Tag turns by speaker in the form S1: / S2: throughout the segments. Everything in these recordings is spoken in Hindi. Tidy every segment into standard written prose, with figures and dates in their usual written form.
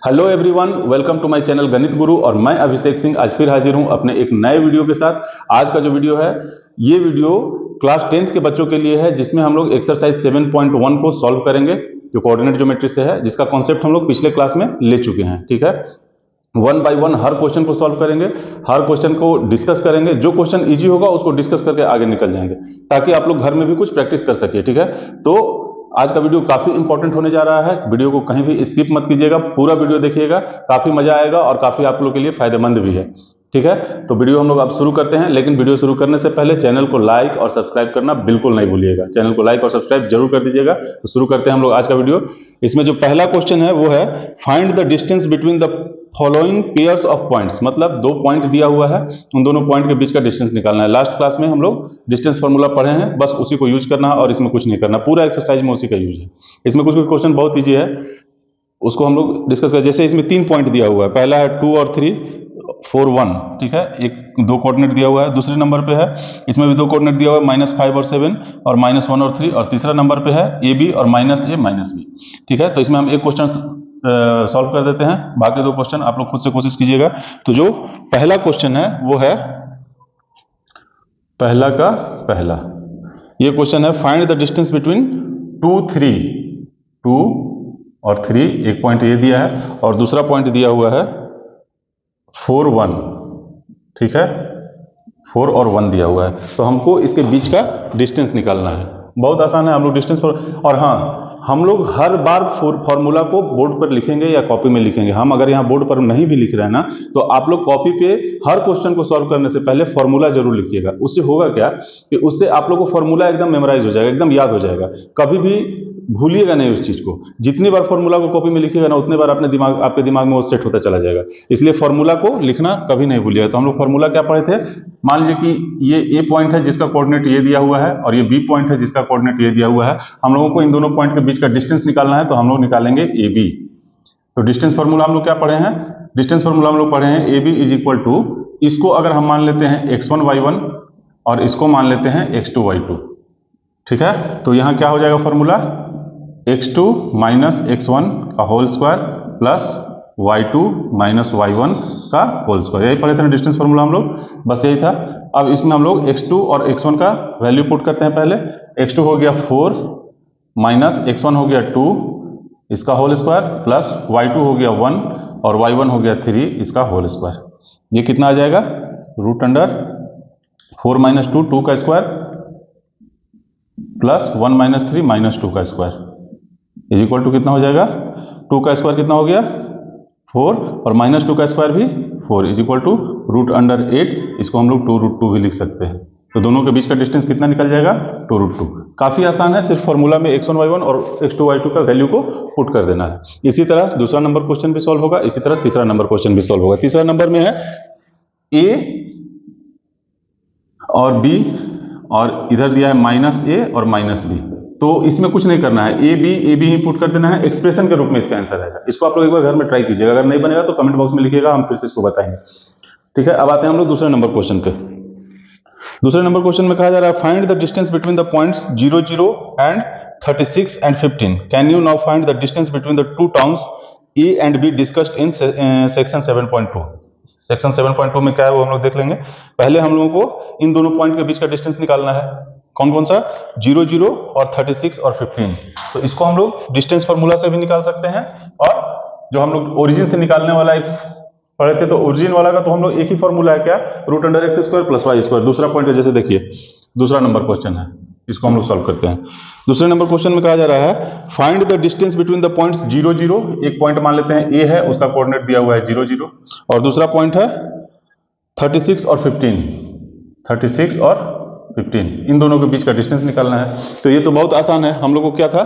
S1: Hello everyone, welcome to my channel Ganit Guru. और मैं अभिषेक सिंह आज फिर हाजिर हूं अपने एक नए वीडियो के साथ। आज का जो वीडियो है, ये वीडियो क्लास 10th के बच्चों के लिए है, जिसमें हम लोग एक्सरसाइज 7.1 को सॉल्व करेंगे, जो कोऑर्डिनेट ज्योमेट्री से है, जिसका कॉन्सेप्ट हम लोग पिछले क्लास में ले चुके हैं। ठीक है, one by one her question को सॉल्व करेंगे, हर क्वेश्चन को डिस्कस करेंगे। जो क्वेश्चन इजी होगा उसको डिस्कस करके आगे निकल जाएंगे, ताकि आप लोग घर में भी कुछ प्रैक्टिस कर सके। ठीक है, तो आज का वीडियो काफी इंपॉर्टेंट होने जा रहा है। वीडियो को कहीं भी स्किप मत कीजिएगा, पूरा वीडियो देखिएगा, काफी मजा आएगा और काफी आप लोग के लिए फायदेमंद भी है। ठीक है, तो वीडियो हम लोग अब शुरू करते हैं, लेकिन वीडियो शुरू करने से पहले चैनल को लाइक और सब्सक्राइब करना बिल्कुल नहीं भूलिएगा। चैनल को लाइक और सब्सक्राइब जरूर कर दीजिएगा। तो शुरू करते हैं हम लोग आज का वीडियो। इसमें जो पहला क्वेश्चन है वो है, find the distance between the following pairs of points. मतलब दो पॉइंट दिया हुआ है, उन दोनों पॉइंट के बीच का डिस्टेंस निकालना है। लास्ट क्लास में हम लोग डिस्टेंस फार्मूला पढ़े हैं, बस उसी को यूज करना है और इसमें कुछ नहीं करना। पूरा एक्सरसाइज में उसी का यूज है। इसमें कुछ कुछ क्वेश्चन बहुत ईजी है, उसको हम लोग डिस्कस करें। जैसे इसमें 3 पॉइंट दिया हुआ है, पहला है 2 और 3, 4, 1। ठीक है, एक दो कोऑर्डिनेट दिया हुआ है। दूसरे नंबर पे है, इसमें भी दो कोऑर्डिनेट दिया हुआ है, -5 और 7 और -1 और 3। और तीसरा नंबर पे है AB और -A-B। ठीक है, तो इसमें हम एक क्वेश्चन सॉल्व कर देते हैं, बाकी दो क्वेश्चन आप लोग खुद से कोशिश कीजिएगा। तो जो पहला क्वेश्चन है वो है पहला का पहला, ये क्वेश्चन है, फाइंड द डिस्टेंस बिटवीन 2, 3। 2 और 3, एक पॉइंट ये दिया है, और दूसरा पॉइंट दिया हुआ है 4, 1। ठीक है, 4 और 1 दिया हुआ है। तो हमको इसके बीच का डिस्टेंस निकालना है। बहुत आसान है, हम लोग डिस्टेंस पर, और हाँ, हम लोग हर बार फॉर्मूला को बोर्ड पर लिखेंगे या कॉपी में लिखेंगे। हम अगर यहाँ बोर्ड पर नहीं भी लिख रहे हैं ना, तो आप लोग कॉपी पे हर क्वेश्चन को सॉल्व करने से पहले फॉर्मूला जरूर लिखिएगा। उससे होगा क्या कि उससे आप लोग को फॉर्मूला एकदम मेमोराइज हो जाएगा, एकदम याद हो जाएगा। कभी भी भूलिएगा नहीं उस चीज को। जितनी बार फॉर्मूला को कॉपी में लिखिएगा ना, उतने बार आपके दिमाग में वो सेट होता चला जाएगा। इसलिए फॉर्मूला को लिखना कभी नहीं भूलिएगा। तो हम लोग फॉर्मूला क्या पढ़े थे, मान लीजिए कि ये ए पॉइंट है जिसका कोऑर्डिनेट ये दिया हुआ है, और ये बी पॉइंट है जिसका कोऑर्डिनेट ये दिया हुआ है। हम लोगों को इन दोनों पॉइंट के बीच का डिस्टेंस निकालना है, तो हम लोग निकालेंगे ए बी। तो डिस्टेंस फॉर्मूला हम लोग क्या पढ़े हैं, डिस्टेंस फॉर्मूला हम लोग पढ़े हैं A B is equal to, इसको अगर हम मान लेते हैं x1 y1 और इसको मान लेते हैं x2 y2। ठीक है, तो यहां क्या हो जाएगा फॉर्मूला, x2 माइनस x1 का whole square plus y2 minus y1 का होल स्क्वायर। यही पढ़े थे ना डिस्टेंस फॉर्मूला हम लोग, बस यही था। अब इसमें हम लोग x2 और x1 का वैल्यू पुट करते हैं। पहले x2 हो गया 4 माइनस x1 हो गया 2, इसका होल स्क्वायर, प्लस y2 हो गया 1 और y1 हो गया 3, इसका होल स्क्वायर। ये कितना आ जाएगा, रूट अंडर 4 माइनस 2, 2 का स्क्वायर, प्लस 1 माइनस 3 माइनस 2 का स्क्वायर, इज इक्वल टू कितना हो जाएगा, 2 का स्क्वायर कितना हो गया 4, और माइनस 2 का स्क्वायर भी 4, is equal to root under 8। इसको हम लोग 2√2 भी लिख सकते हैं। तो दोनों के बीच का डिस्टेंस कितना निकल जाएगा, 2√2। काफी आसान है, सिर्फ फॉर्मूला में x1 y1 और x2 y2 का वैल्यू को पुट कर देना है। इसी तरह दूसरा नंबर क्वेश्चन भी सॉल्व होगा, इसी तरह तीसरा नंबर क्वेश्चन भी सॉल्व होगा। तीसरा नंबर में है a और b, और इधर दिया है -a और -b। तो इसमें कुछ नहीं करना है, ए बी ही पुट कर देना है। एक्सप्रेशन के रूप में इसका आंसर आएगा। इसको आप लोग एक बार घर में ट्राई कीजिएगा, अगर नहीं बनेगा तो कमेंट बॉक्स में लिखिएगा, हम फिर से इसको बताएंगे। ठीक है, अब आते हैं हम लोग दूसरे नंबर क्वेश्चन पे। दूसरे नंबर क्वेश्चन में कहा जा रहा है, find the distance between the points 0, 0 and 36 and 15। Can you now find the distance between the two towns A and be discussed in section 7.2। Section 7.2 में क्या है वो हम लोग देख लेंगे। पहले हम लोगों को इन दोनों पॉइंट के बीच का डिस्टेंस निकालना है। कौन कौन सा, 0, 0 और 36 और 15। तो इसको हम लोग डिस्टेंस फार्मूला से भी निकाल सकते हैं, और जो हम लोग ओरिजिन से निकालने वाला एक पढ़े थे, तो ओरिजिन वाला का तो हम लोग एक ही फार्मूला है, क्या, root under x square plus y square. दूसरा पॉइंट है, जैसे देखिए दूसरा नंबर क्वेश्चन है, इसको हम लोग सॉल्व करते हैं। दूसरे नंबर क्वेश्चन में कहा जा रहा है, find the distance between the points 0, 0। एक पॉइंट मान लेते हैं a है, उसका कोऑर्डिनेट दिया हुआ है 0, 0, और दूसरा पॉइंट है 36 और 15। 36 और 15, इन दोनों के बीच का डिस्टेंस निकालना है। तो ये तो बहुत आसान है। हम लोग को क्या था,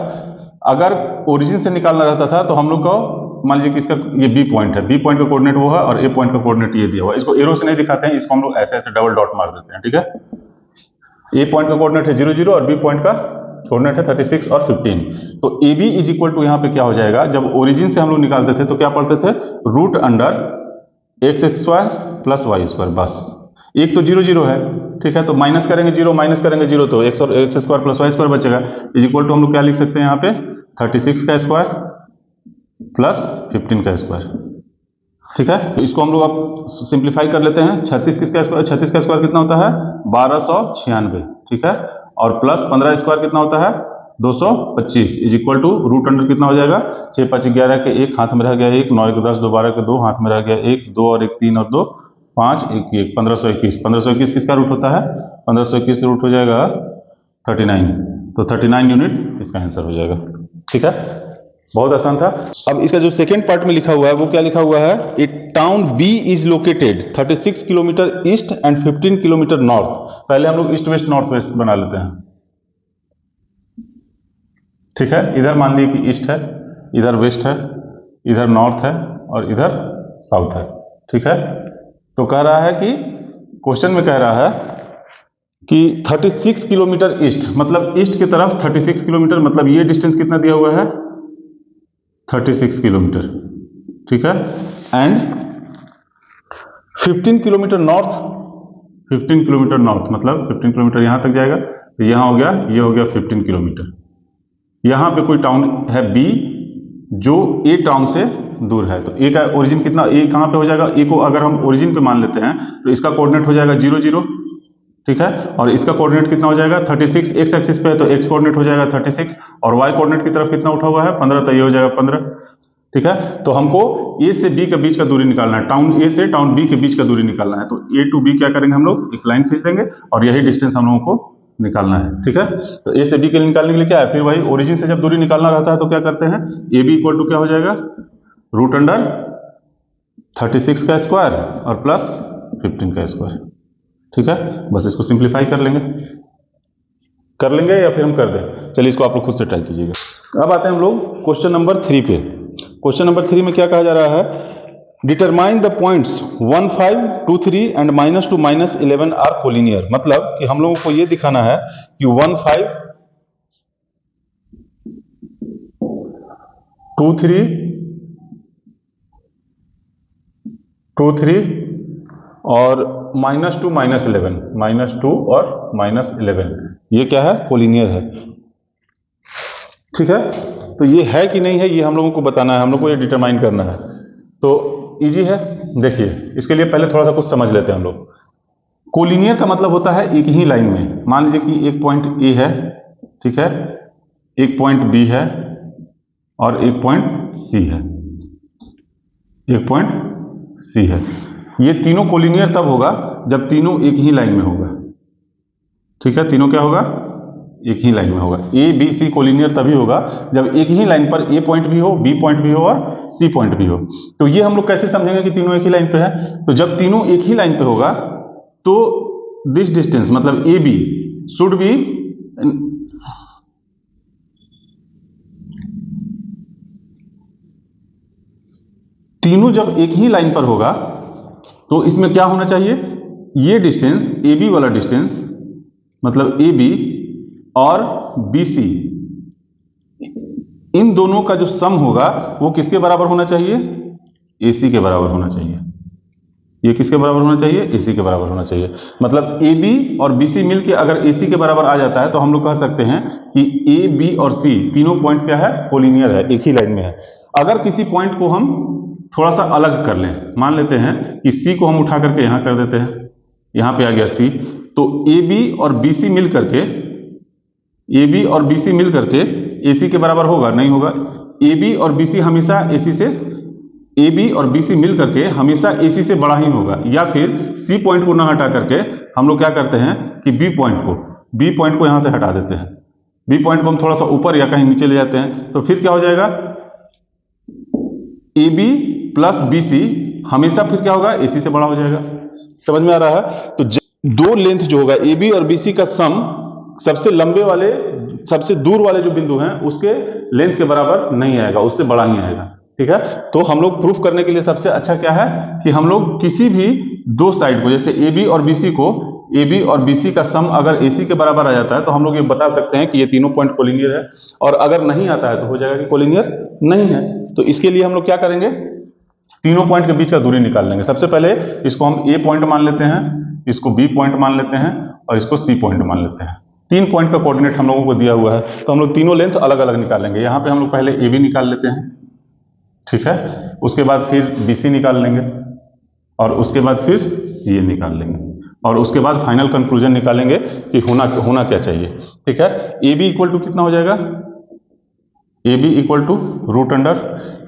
S1: अगर ओरिजिन से निकालना रहता था तो हम लोग को, मान लीजिए कि इसका ये बी पॉइंट है, बी पॉइंट का कोऑर्डिनेट वो है और ए पॉइंट का कोऑर्डिनेट ये दिया हुआ है। इसको एरो से नहीं दिखाते हैं, इसको हम लोग ऐसे ऐसे डबल डॉट मार देते हैं। ठीक है, ए पॉइंट का कोऑर्डिनेट है 0, 0 और बी पॉइंट का कोऑर्डिनेट है 36 और 15। तो A B is equal to, यहाँ पे क्या हो जाएगा, जब ओरिजिन से हम लोग निकालते थे तो क्या पढ़ते थे, root under x square plus y square. बस एक तो 0, 0 है, ठीक है, तो माइनस करेंगे 0, माइनस करेंगे 0, तो x और x square plus y square बचेगा। इज इक्वल टू हम लोग क्या लिख सकते हैं यहाँ पे, 36 का स्क्वायर प्लस 15 का स्क्वायर। ठीक है, तो इसको हम लोग अब सिंप्लीफाई कर लेते हैं। 36 किसका स्क्वायर, 36 का स्क्वायर कितना होता है 1296। ठीक है, और प्लस 15 स्क्वायर कितना होता है 225 is equal to root under कितना हो जाएगा 6 5 11 के 1 हाथ में रह गया 1, 9 1 10 2 12 के 2 हाथ में रह गया 1, 2 और 1 3 और 2 5 1 1 1521। 1521 किसका रूट होता है 1521 रूट हो जाएगा 39, तो 39 यूनिट इसका आंसर हो जाएगा। ठीक है, बहुत आसान था। अब इसका जो सेकेंड पार्ट में लिखा हुआ है वो क्या लिखा हुआ है, A town B is located 36 kilometre east and 15 kilometre north. पहले हम लोग ईस्ट वेस्ट नॉर्थ वेस्ट बना लेते हैं। ठीक है, इधर मान लीजिए कि ईस्ट है, इधर वेस्ट है, इधर नॉर्थ है और इधर साउथ है। ठीक है, तो कह रहा है कि क्वेश्चन में कह रहा है कि 36 किलोमीटर ईस्ट, मतलब ईस्ट की तरफ 36 किलोमीटर, मतलब ये डिस्टेंस कितना दिया हुआ है 36 किलोमीटर। ठीक है, and 15 kilometre north, 15 kilometre north मतलब 15 किलोमीटर यहां तक जाएगा, तो यहां हो गया, ये हो गया 15 किलोमीटर। यहां पे कोई टाउन है बी जो ए टाउन से दूर है, तो ए का ओरिजिन कितना, ए कहां पे हो जाएगा, ए को अगर हम ओरिजिन पे मान लेते हैं तो इसका कोऑर्डिनेट हो जाएगा 0 0। ठीक है, और इसका कोऑर्डिनेट कितना हो जाएगा 36, एक्स एक्सिस पे है तो एक्स कोऑर्डिनेट हो जाएगा 36 और वाई कोऑर्डिनेट की तरफ कितना उठा हुआ है 15, तो ये हो जाएगा 15। ठीक है, तो हमको ए से बी के बीच का दूरी निकालना है, टाउन ए से टाउन बी के बीच का दूरी निकालना है, तो ए टू बी क्या करेंगे हम लोग, एक लाइन खींच देंगे और यही डिस्टेंस हम लोगों को निकालना है। ठीक है, तो ए से बी के लिए निकालने के लिए क्या है, फिर वही ओरिजिन से जब दूरी निकालना रहता है तो क्या करते हैं, ए बी इक्वल टू क्या हो जाएगा रूट अंडर 36 का स्क्वायर और प्लस 15 का स्क्वायर। ठीक है, बस इसको सिंप्लीफाई कर लेंगे या फिर हम कर दें, चलिए इसको आप लोग खुद से ट्राई कीजिएगा। अब आते हैं हम लोग क्वेश्चन नंबर 3 पे। क्वेश्चन नंबर 3 में क्या कहा जा रहा है, determine the points 1 5 2 3 and -2 -11 are collinear. मतलब कि हम लोगों को ये दिखाना है कि 1 5 2 3 2 3 और -2 -11, -2 और -11 ये क्या है कोलिनियर है। ठीक है, तो ये है कि नहीं है ये हम लोगों को बताना है, हम लोग को ये डिटरमाइन करना है। तो इजी है, देखिए इसके लिए पहले थोड़ा सा कुछ समझ लेते हैं हम लोग। कोलिनियर का मतलब होता है एक ही लाइन में, मान लीजिए कि एक पॉइंट ए है, ठीक है, एक पॉइंट बी है और एक पॉइंट सी है, एक पॉइंट सी है। ये तीनों कोलिनियर तब होगा जब तीनों एक ही लाइन में होगा। ठीक है, तीनों क्या होगा एक ही लाइन में होगा। ए बी सी कोलिनियर तभी होगा जब एक ही लाइन पर ए पॉइंट भी हो, बी पॉइंट भी हो और सी पॉइंट भी हो। तो ये हम लोग कैसे समझेंगे कि तीनों एक ही लाइन पे है, तो जब तीनों एक ही लाइन पे होगा तो दिस डिस्टेंस मतलब ए बी शुड बी तीनों जब एक ही लाइन पर होगा तो इसमें क्या होना चाहिए, ये डिस्टेंस ए बी वाला डिस्टेंस मतलब ए बी और बी सी, इन दोनों का जो सम होगा वो किसके बराबर होना चाहिए, ए सी के बराबर होना चाहिए। ये किसके बराबर होना चाहिए, ए सी के बराबर होना चाहिए। मतलब ए बी और बी सी मिलकर अगर ए सी के बराबर आ जाता है तो हम लोग कह सकते हैं कि ए बी और सी तीनों पॉइंट क्या है कोलिनियर है, एक ही लाइन में है। अगर किसी पॉइंट को हम थोड़ा सा अलग कर लें, मान लेते हैं कि सी को हम उठा करके यहां कर देते हैं, यहां पे आ गया सी, तो ए बी और बी सी मिल करके, ए बी और बी सी मिल करके ए सी के बराबर होगा, नहीं होगा। ए बी और बी सी हमेशा ए सी से, ए बी और बी सी मिल करके हमेशा ए सी से बड़ा ही होगा। या फिर सी पॉइंट को ना हटा करके हम लोग क्या करते हैं कि बी पॉइंट को यहां से हटा देते हैं, बी पॉइंट को हम थोड़ा सा ऊपर या कहीं नीचे ले जाते हैं, तो फिर क्या हो जाएगा, A B plus B C हमेशा फिर क्या होगा ए सी से बड़ा हो जाएगा। समझ में आ रहा है। तो दो लेंथ जो होगा ए बी और बी सी का सम सबसे लंबे वाले, सबसे दूर वाले जो बिंदु हैं उसके लेंथ के बराबर नहीं आएगा, उससे बड़ा ही आएगा। ठीक है, तो हम लोग प्रूफ करने के लिए सबसे अच्छा क्या है कि हम लोग किसी भी दो साइड को, जैसे ए बी और बी सी को, ए बी और बी सी का सम अगर ए सी के बराबर आ जाता है तो हम लोग ये बता सकते हैं कि ये तीनों पॉइंट कोलिनियर है। और अगर नहीं आता है तो हो जाएगा कि कोलिनियर नहीं है। तो इसके लिए हम लोग क्या करेंगे, तीनों पॉइंट के बीच का दूरी निकाल लेंगे। सबसे पहले इसको हम ए पॉइंट मान लेते हैं, इसको बी पॉइंट मान लेते हैं और इसको सी पॉइंट मान लेते हैं। तीन पॉइंट का कोऑर्डिनेट हम लोगों को दिया हुआ है, तो हम लोग तीनों लेंथ अलग अलग निकालेंगे। यहां पे हम लोग पहले ए बी निकाल लेते हैं, ठीक है। उसके बाद फिर BC निकाल लेंगे और उसके बाद फिर CA निकाल लेंगे और उसके बाद फाइनल कंक्लूजन निकालेंगे कि होना क्या चाहिए। ठीक है। AB इक्वल टू कितना हो जाएगा, AB equal to root under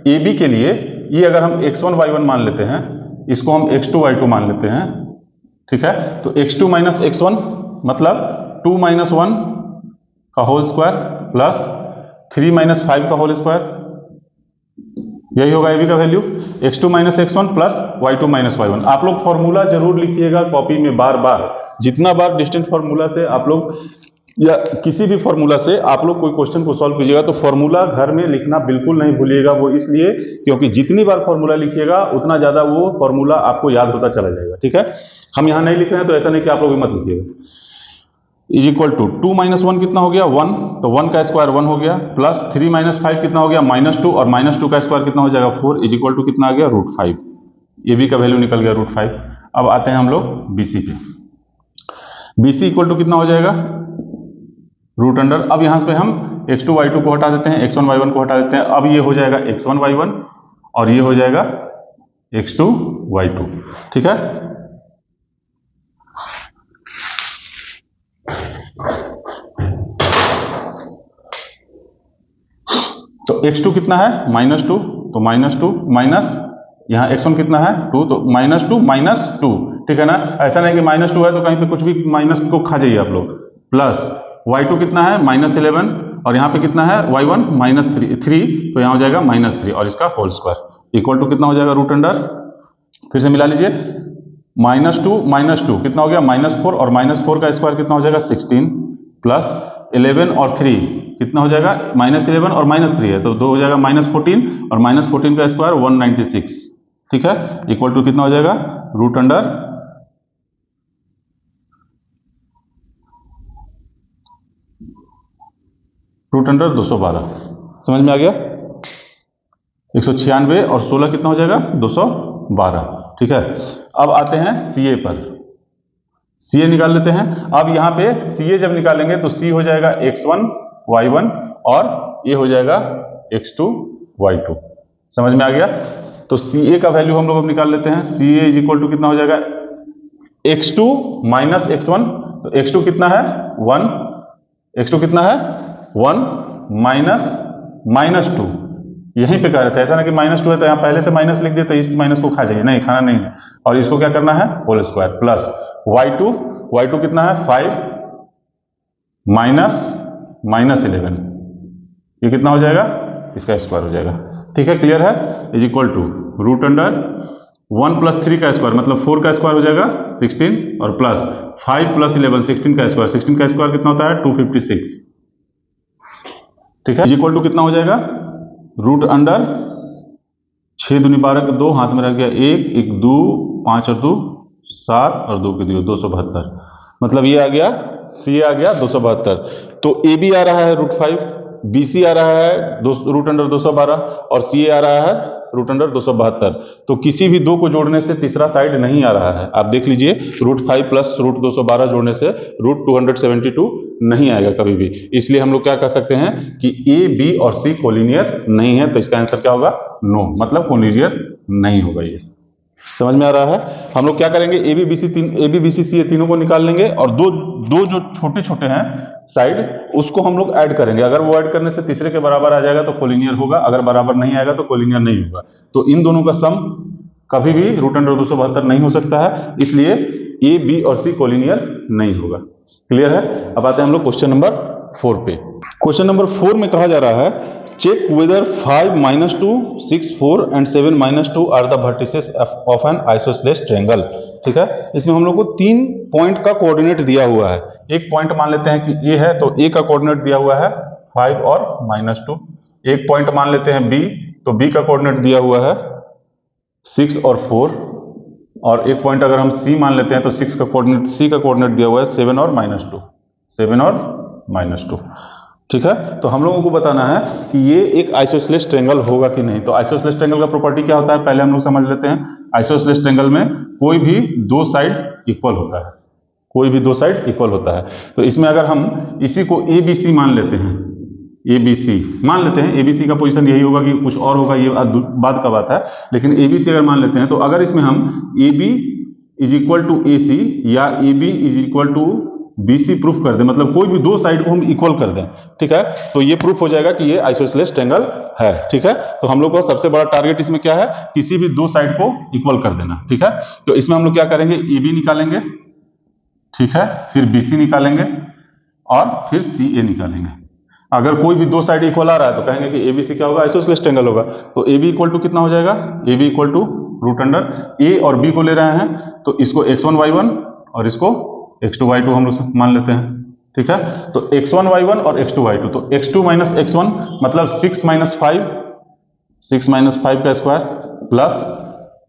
S1: AB के लिए ये अगर हम x1 y1 मान लेते हैं, इसको हम x2 y2 मान लेते हैं। ठीक है। तो x2 माइनस x1 मतलब 2 माइनस 1 का होल स्क्वायर प्लस 3 माइनस 5 का होल स्क्वायर, यही होगा AB का value. x2 minus x1 plus y2 minus y1। आप लोग फॉर्मूला जरूर लिखिएगा कॉपी में बार बार, जितना बार डिस्टेंट फॉर्मूला से आप लोग या किसी भी फॉर्मूला से आप लोग कोई क्वेश्चन को सॉल्व कीजिएगा तो फॉर्मूला घर में लिखना बिल्कुल नहीं भूलिएगा। वो इसलिए क्योंकि जितनी बार फॉर्मूला लिखिएगा उतना ज्यादा वो फॉर्मूला आपको याद होता चला जाएगा। ठीक है। हम यहाँ नहीं लिख रहे हैं तो ऐसा नहीं कि आप लोग भी मत लिखिएगा। इज इक्वल टू 2 माइनस 1 कितना हो गया 1, तो 1 का स्क्वायर 1 हो गया, प्लस 3 माइनस 5 कितना हो गया -2 और -2 का स्क्वायर कितना हो जाएगा 4, इज इक्वल टू कितना आ गया √5। AB का वैल्यू निकल गया √5। अब आते हैं हम लोग BC पे। BC इक्वल टू कितना हो जाएगा रूट अंडर, अब यहां पे हम x2 y2 को हटा देते हैं, x1 y1 को हटा देते हैं। अब ये हो जाएगा x1 y1 और ये हो जाएगा x2 y2। ठीक है। तो x2 कितना है -2, तो -2 माइनस यहाँ x1 कितना है 2, तो -2 -2। ठीक है ना। ऐसा नहीं कि -2 है तो कहीं पे कुछ भी माइनस को खा जाइए आप लोग। प्लस y2 कितना है -11 और यहाँ पे कितना है y1 -3, तो यहाँ हो जाएगा -3 और इसका होल स्क्वायर इक्वल टू कितना हो जाएगा रूट अंडर, फिर से मिला लीजिए, -2 कितना हो गया -4 और -4 का स्क्वायर कितना हो जाएगा 16 प्लस 11 और 3 कितना हो जाएगा -11 और -3 है तो 2 हो जाएगा -14 और -14 का स्क्वायर 196। ठीक है। इक्वल टू कितना हो जाएगा रूट अंडर रूट अंडर 212। समझ में आ गया। 196 और 16 कितना हो जाएगा 212। ठीक है। अब आते हैं CA पर। CA निकाल लेते हैं। अब यहाँ पे CA जब निकालेंगे तो C हो जाएगा x1 y1 और ये हो जाएगा x2 y2। समझ में आ गया। तो CA का वैल्यू हम लोग अब निकाल लेते हैं। CA इज इक्वल टू कितना हो जाएगा x2 माइनस x1, तो x2 कितना है 1, x2 कितना है 1 माइनस 2, यहीं पे कह रहे थे। ऐसा ना कि -2 है तो यहाँ पहले से माइनस लिख देते, इस माइनस को खा जाइए, नहीं खाना नहीं है। और इसको क्या करना है होल स्क्वायर प्लस y2 कितना है 5 माइनस -11, ये कितना हो जाएगा इसका स्क्वायर हो जाएगा। ठीक है। क्लियर है। Is equal to root under 1 plus 3 का स्क्वायर मतलब 4 का स्क्वायर हो जाएगा 16 और प्लस 5 प्लस 11 16 का स्क्वायर, 16 का स्क्वायर कितना होता है 256। ठीक है। इज इक्वल टू कितना हो जाएगा रूट अंडर 6 दूनी 12 के 2 हाथ में रह गया 1 2 5 और 2 7 और 2 के 272, मतलब ये आ गया CA आ गया 272। तो AB आ रहा है √5, BC आ रहा है रूट अंडर 212 और CA आ रहा है रूट अंडर 272। तो किसी भी दो को जोड़ने से तीसरा साइड नहीं आ रहा है। आप देख लीजिए √5 प्लस √212 जोड़ने से √272 नहीं आएगा कभी भी। इसलिए हम लोग क्या कह सकते हैं कि A, B और C कोलिनियर नहीं है। तो इसका आंसर क्या होगा नो, मतलब कोलिनियर नहीं होगा। ये समझ में आ रहा है। हम लोग क्या करेंगे AB BC CA तीनों को निकाल लेंगे और दो जो छोटे छोटे हैं साइड उसको हम लोग ऐड करेंगे। अगर वो ऐड करने से तीसरे के बराबर आ जाएगा तो कोलिनियर होगा, अगर बराबर नहीं आएगा तो कोलिनियर नहीं होगा। तो इन दोनों का सम कभी भी रूट अंडर 272 नहीं हो सकता है, इसलिए A, B और C कोलिनियर नहीं होगा। क्लियर है। अब आते हैं हम लोग क्वेश्चन नंबर 4 पे। क्वेश्चन नंबर 4 में कहा जा रहा है check whether 5 -2 6 4 and 7 -2 are the vertices of an isosceles triangle. ठीक है। इसमें हम लोग को 3 पॉइंट का कोऑर्डिनेट दिया हुआ है। एक पॉइंट मान लेते हैं कि A है तो A का कोऑर्डिनेट दिया हुआ है 5 और -2। एक पॉइंट मान लेते हैं B, तो B का कोऑर्डिनेट दिया हुआ है 6 और 4। और एक पॉइंट अगर हम C मान लेते हैं तो C का कोऑर्डिनेट दिया हुआ है 7 और -2। ठीक है। तो हम लोगों को बताना है कि ये एक आइसोसेलेस ट्रायंगल होगा कि नहीं। तो आइसोसेलेस ट्रायंगल का प्रॉपर्टी क्या होता है पहले हम लोग समझ लेते हैं। आइसोसेलेस ट्रायंगल में कोई भी दो साइड इक्वल होता है, कोई भी दो साइड इक्वल होता है। तो इसमें अगर हम इसी को ABC मान लेते हैं, ए बी सी मान लेते हैं, ए बी सी का पोजीशन यही होगा कि कुछ और होगा, ये बाद का बात है, लेकिन ए बी सी अगर मान लेते हैं तो अगर इसमें हम A B is equal to A C या A B is equal to B C proof कर दें, मतलब कोई भी दो साइड को हम इक्वल कर दें, ठीक है, तो ये प्रूफ हो जाएगा कि ये आइसोसेलेस ट्रायंगल है, ठीक है। तो हम लोग का सबसे बड़ा टारगेट इसमें क्या है, किसी भी दो साइड को इक्वल कर देना, ठीक है। तो इसमें हम लोग क्या करेंगे, ए बी निकालेंगे, ठीक है, फिर बी सी निकालेंगे और फिर सी ए निकालेंगे। अगर कोई भी दो साइड इक्वल आ रहा है तो कहेंगे कि एबीसी क्या होगा, आइसोसेलेस ट्रायंगल होगा। तो ए बी इक्वल टू कितना हो जाएगा, A B equal to root under A और बी को ले रहे हैं तो इसको x1 y1 और इसको x2 y2 हम लोग मान लेते हैं, ठीक है। तो x1 y1 और x2 y2, तो x2 माइनस x1 मतलब 6 माइनस 5 का square plus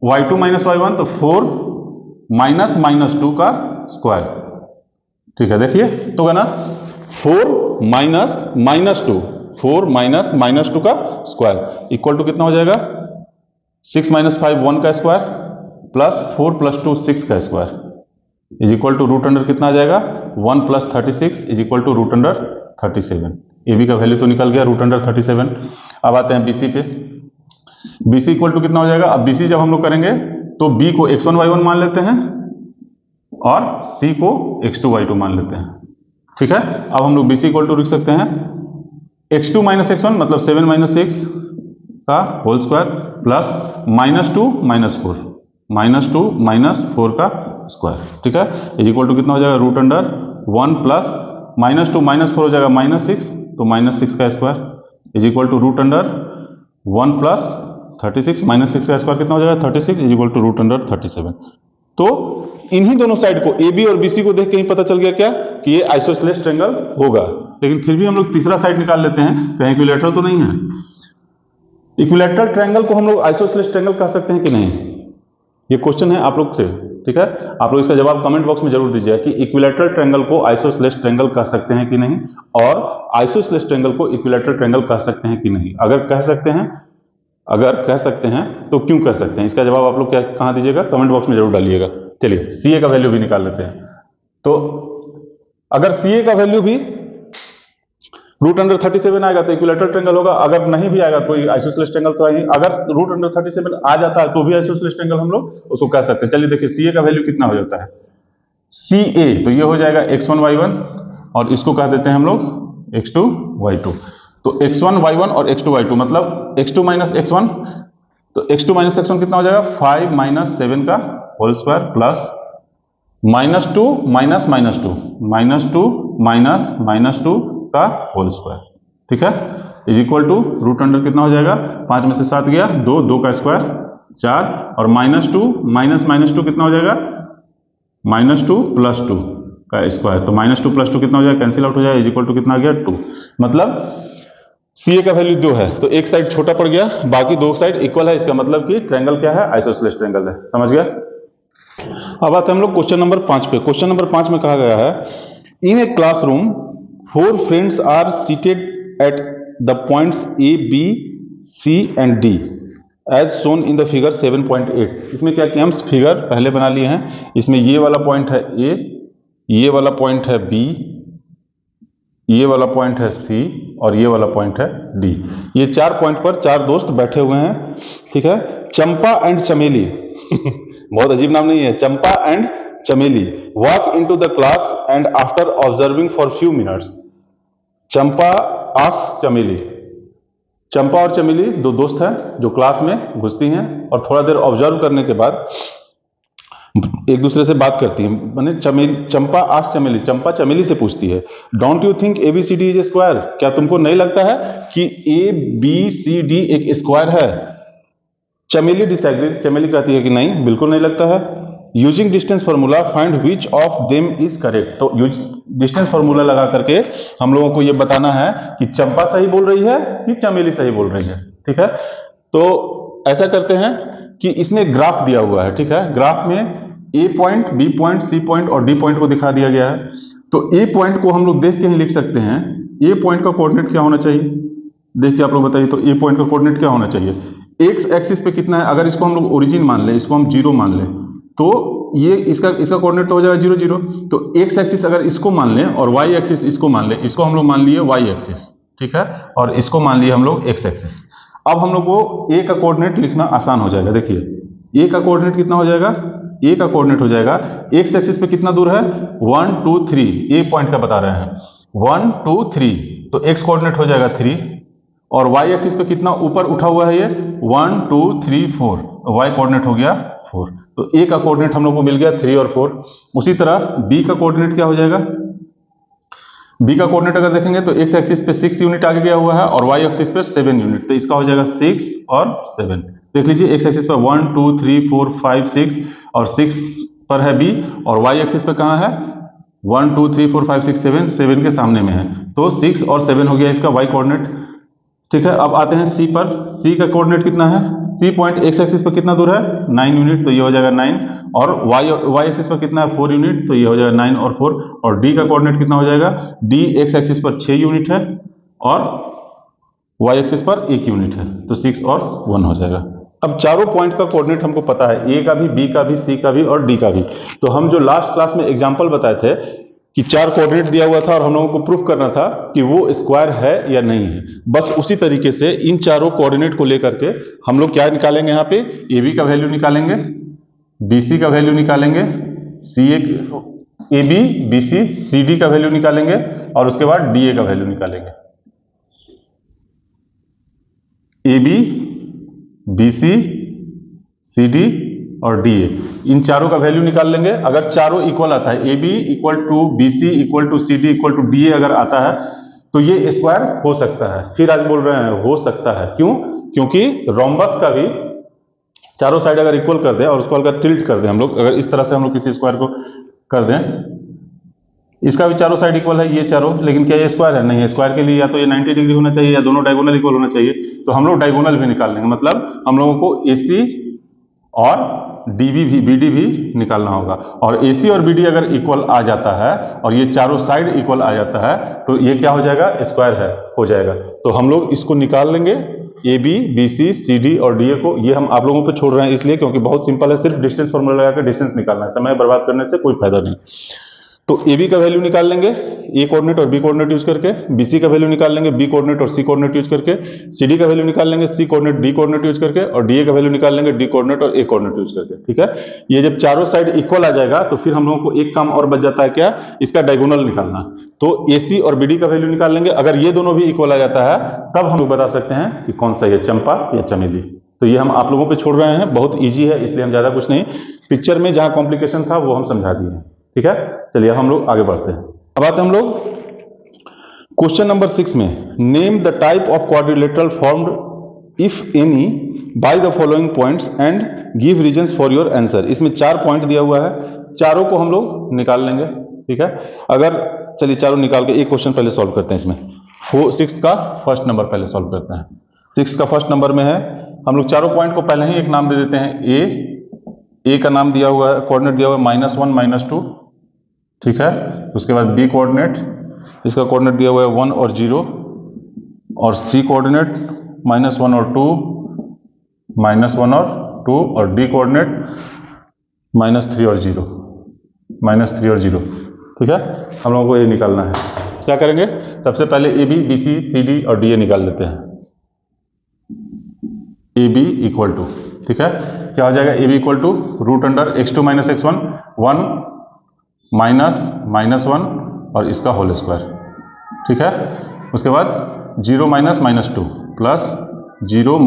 S1: y2 minus y1 तो 4 माइनस माइनस 2 का स्क्वायर, ठीक है। देखिए तो है ना 4 माइनस माइनस 2, 4 माइनस माइनस 2 का स्क्वायर इक्वल टू कितना हो जाएगा, 6 माइनस 5 1 का स्क्वायर प्लस 4 प्लस 2 6 का square is equal to root under कितना आ जाएगा, 1 plus 36 is equal to root under 37। A B का वैल्यू तो निकल गया रूट अंडर 37। अब आते हैं बी सी पे, बी सी इक्वल टू कितना हो जाएगा, अब बी सी जब हम लोग करेंगे तो बी को x1 y1 मान लेते हैं और सी को x2 y2 मान लेते हैं, ठीक है। अब हम लोग बी सी इक्वल टू लिख सकते हैं x2 माइनस x1 मतलब 7 माइनस 6 का होल स्क्वायर प्लस -2 माइनस 4 का स्क्वायर, ठीक है, इज इक्वल टू कितना हो जाएगा, रूट अंडर 1 प्लस -2 माइनस 4 हो जाएगा -6 तो -6 का square is equal to root under 1 plus 36 -6 का स्क्वायर कितना हो जाएगा 36 is equal to root under 37। तो इन्हीं दोनों साइड को ए बी और बी सी को देख के ही पता चल गया क्या कि ये आइसोसेलेस ट्रायंगल होगा। लेकिन फिर भी हम लोग तीसरा साइड निकाल लेते हैं, कहीं इक्विलैटरल तो नहीं है। इक्विलैटरल ट्रायंगल को हम लोग आइसोसेलेस ट्रायंगल कह सकते हैं कि नहीं, ये क्वेश्चन है आप लोग से, ठीक है। आप लोग इसका जवाब कमेंट बॉक्स में जरूर दीजिएगा कि इक्विलैटरल ट्रायंगल को आइसोसेलेस ट्रायंगल कह सकते हैं कि नहीं, और आइसोसेलेस ट्रायंगल को इक्विलैटरल ट्रायंगल कह सकते हैं कि नहीं। अगर कह सकते हैं तो क्यों कह सकते हैं, इसका जवाब आप लोग कहाँ दीजिएगा, कमेंट बॉक्स में जरूर डालिएगा। चलिए सी ए का वैल्यू भी निकाल लेते हैं। तो अगर सी ए का वैल्यू भी रूट अंडर 37 आएगा तो इक्विलैटरल ट्रायंगल होगा, अगर नहीं भी आएगा तो आइसोसेलेस ट्रायंगल तो आएगी। अगर रूट अंडर 37 आ जाता है तो भी आइसोसेलेस ट्रायंगल हम लोग उसको कह सकते हैं। चलिए देखिए सी ए का वैल्यू कितना हो जाता है, सी ए तो ये हो जाएगा x1 y1 और इसको कह देते हैं हम लोग x2 y2। तो x1 y1 और x2 y2 मतलब x2 माइनस x1, तो x2 माइनस x1 कितना हो जाएगा 5 माइनस 7 का whole square plus -2 minus -2 minus 2 का होल स्क्वायर, ठीक है, is equal to root under कितना हो जाएगा, 5 में से 7 गया 2 का स्क्वायर 4 और -2 माइनस -2 कितना हो जाएगा, -2 प्लस 2 का स्क्वायर, तो -2 प्लस 2 कितना हो जाएगा, कैंसिल आउट हो जाएगा, इज इक्वल टू कितना आ गया 2। मतलब सी ए का वैल्यू 2 है तो एक साइड छोटा पड़ गया, बाकी दो साइड इक्वल है, इसका मतलब कि ट्रायंगल क्या है, आइसोसेलेस ट्रायंगल है। समझ गया। अब आते हैं हम लोग क्वेश्चन नंबर 5 पे। क्वेश्चन नंबर 5 में कहा गया है in a classroom 4 friends are seated at the points A B C and D as shown in the figure 7.8। इसमें क्या किया हम फिगर पहले बना लिए हैं, इसमें ये वाला पॉइंट है ए, ये वाला पॉइंट है बी, ये वाला पॉइंट है सी और ये वाला पॉइंट है डी। ये 4 पॉइंट पर 4 दोस्त बैठे हुए हैं, ठीक है। चंपा एंड चमेली बहुत अजीब नाम नहीं है, चंपा एंड चमेली walk into the class and after observing for few minutes. Champa asks चमेली, चंपा और चमेली दो दोस्त हैं जो क्लास में घुसती हैं और थोड़ा देर ऑब्जर्व करने के बाद एक दूसरे से बात करती है। माने चंपा आस्क्स चमेली, चंपा चमेली से पूछती है don't you think ABCD is a square, क्या तुमको नहीं लगता है कि ABCD एक स्क्वायर है। चमेली डिसएग्रीज, चमेली कहती है कि नहीं बिल्कुल नहीं लगता है। Using distance formula find which of them is correct. तो डिस्टेंस फार्मूला लगा करके हम लोगों को यह बताना है कि चंपा सही बोल रही है कि चमेली सही बोल रही है, ठीक है। तो ऐसा करते हैं कि इसमें ग्राफ दिया हुआ है, ठीक है। ग्राफ में A point, B point, C point और डी पॉइंट को दिखा दिया गया है। तो ए पॉइंट को हम लोग देख के ही लिख सकते हैं ए पॉइंट का कोऑर्डिनेट क्या होना चाहिए, देख के आप लोग बताइए। तो ए पॉइंट का कोऑर्डिनेट क्या होना चाहिए, एक्स एक्सिस पे कितना है, अगर इसको हम लोग ओरिजिन मान लें, इसको हम 0 मान लें तो ये इसका कोऑर्डिनेट तो हो जाएगा 0 0। तो एक्स एक्सिस अगर इसको मान लें और वाई एक्सिस इसको मान लें, इसको हम लोग मान लिए वाई एक्सिस, ठीक है, और इसको मान लिया हम लोग एक्स एक्सिस। अब हम लोग को ए का कोऑर्डिनेट लिखना आसान हो जाएगा। देखिए ए का कोऑर्डिनेट कितना हो जाएगा, ए का कोऑर्डिनेट हो जाएगा एक्स एक्सिस पे कितना दूर है 1 2 3, ए पॉइंट का बता रहे हैं 1 2 3, तो एक्स कोऑर्डिनेट हो जाएगा 3, और वाई एक्सिस पे कितना ऊपर उठा हुआ है ये 1 2 3 4, वाई कोऑर्डिनेट हो गया 4, तो ए का कोऑर्डिनेट हम लोग को मिल गया 3 और 4। उसी तरह बी का कोऑर्डिनेट क्या हो जाएगा, बी का कोऑर्डिनेट अगर देखेंगे तो एक्स एक्सिस पे 6 यूनिट आगे गया हुआ है और वाई एक्सिस पे 7 यूनिट, तो इसका हो जाएगा 6 और 7। देख लीजिए एक्स एक्सिस पे 1 2 3 4 5 6 और 6 पर है बी, और वाई एक्सिस पे कहाँ है 1 2 3 4 5 6 7, 7 के सामने में है, तो 6 और 7 हो गया इसका वाई कोऑर्डिनेट। ठीक है, अब आते हैं सी पर। सी का कोऑर्डिनेट कितना है, सी पॉइंट एक्स एक्सिस पर कितना दूर है 9 यूनिट, तो ये हो जाएगा 9, और वाई एक्सिस पर कितना है 4 यूनिट, तो ये हो जाएगा 9 और 4। और डी का कोऑर्डिनेट कितना हो जाएगा, डी एक्स एक्सिस पर 6 यूनिट है और वाई एक्सिस पर 1 यूनिट है, तो 6 और 1 हो जाएगा। अब चारों पॉइंट का कोऑर्डिनेट हमको पता है, ए का भी, बी का भी, सी का भी और डी का भी। तो हम जो लास्ट क्लास में एग्जाम्पल बताए थे कि 4 कोऑर्डिनेट दिया हुआ था और हम लोगों को प्रूफ करना था कि वो स्क्वायर है या नहीं है, बस उसी तरीके से इन चारों कोऑर्डिनेट को लेकर के हम लोग क्या निकालेंगे, यहाँ पे ए बी का वैल्यू निकालेंगे, बी सी का वैल्यू निकालेंगे, A B B C C D का वैल्यू निकालेंगे, और उसके बाद डी ए का वैल्यू निकालेंगे। A B B C C D और डी ए, इन चारों का वैल्यू निकाल लेंगे। अगर चारों इक्वल आता है, A B equal to B C equal to C D equal to D A अगर आता है तो ये स्क्वायर हो सकता है। फिर आज बोल रहे हैं हो सकता है, क्यों, क्योंकि रोम्बस का भी चारों साइड अगर इक्वल कर दें और उसको अगर टिल्ट कर दें हम लोग, अगर इस तरह से हम लोग किसी स्क्वायर को कर दें, इसका भी चारों साइड इक्वल है ये चारों, लेकिन क्या ये स्क्वायर है, नहीं है। स्क्वायर के लिए या तो ये 90 डिग्री होना चाहिए या दोनों डायगोनल इक्वल होना चाहिए, तो हम लोग डायगोनल भी निकाल लेंगे। मतलब हम लोगों को AC और DB भी BD भी निकालना होगा, और AC और BD अगर इक्वल आ जाता है और ये चारों साइड इक्वल आ जाता है तो ये क्या हो जाएगा, स्क्वायर है हो जाएगा। तो हम लोग इसको निकाल लेंगे, AB BC CD और DA को। ये हम आप लोगों पे छोड़ रहे हैं इसलिए क्योंकि बहुत सिंपल है, सिर्फ डिस्टेंस फॉर्मूला लगाकर डिस्टेंस निकालना है, समय बर्बाद करने से कोई फायदा नहीं। तो AB का वैल्यू निकाल लेंगे A कोऑर्डिनेट और B कोऑर्डिनेट यूज करके, BC का वैल्यू निकाल लेंगे B कोऑर्डिनेट और C कोऑर्डिनेट यूज करके, CD का वैल्यू निकाल लेंगे C coordinate D coordinate use करके, और DA का वैल्यू निकाल लेंगे D कोऑर्डिनेट और A कोऑर्डिनेट यूज करके। ठीक है, ये जब चारों साइड इक्वल आ जाएगा तो फिर हम लोगों को एक काम और बच जाता है, क्या, इसका डायगोनल निकालना। तो AC और BD का वैल्यू निकाल लेंगे, अगर ये दोनों भी इक्वल आ जाता है तब हम लोग बता सकते हैं कि कौन सा है, चंपा या चमेली। तो ये हम आप लोगों पे छोड़ रहे हैं, बहुत ईजी है इसलिए हम ज्यादा कुछ नहीं, पिक्चर में जहां कॉम्प्लिकेशन था वो हम समझा दिए। ठीक है, चलिए हम लोग आगे बढ़ते हैं। अब आते हैं हम लोग क्वेश्चन नंबर 6 में, name the type of quadrilateral formed if any by the following points and give reasons for your answer. इसमें 4 पॉइंट दिया हुआ है, चारों को हम लोग निकाल लेंगे। ठीक है, अगर चलिए चारों निकाल के एक क्वेश्चन पहले सॉल्व करते हैं। इसमें 6 का फर्स्ट नंबर पहले सॉल्व करते हैं। 6 का फर्स्ट नंबर में है, हम लोग चारों पॉइंट को पहले ही एक नाम दे देते हैं। ए का नाम दिया हुआ है, कोऑर्डिनेट दिया हुआ है -1 -2। ठीक है, उसके बाद बी कोऑर्डिनेट, इसका कोऑर्डिनेट दिया हुआ है 1 और 0, और सी कोऑर्डिनेट -1 और 2, -1 और 2, और डी कोऑर्डिनेट -3 और 0, -3 और 0। ठीक है, हम लोगों को ये निकालना है। क्या करेंगे, सबसे पहले A B B C C D और डी ए निकाल लेते हैं। ए बी इक्वल टू, ठीक है, क्या हो जाएगा, A B equal to √(x2 - x1) 1 -(-1) और इसका होल स्क्वायर। ठीक है, उसके बाद 0 - -2 प्लस 0 -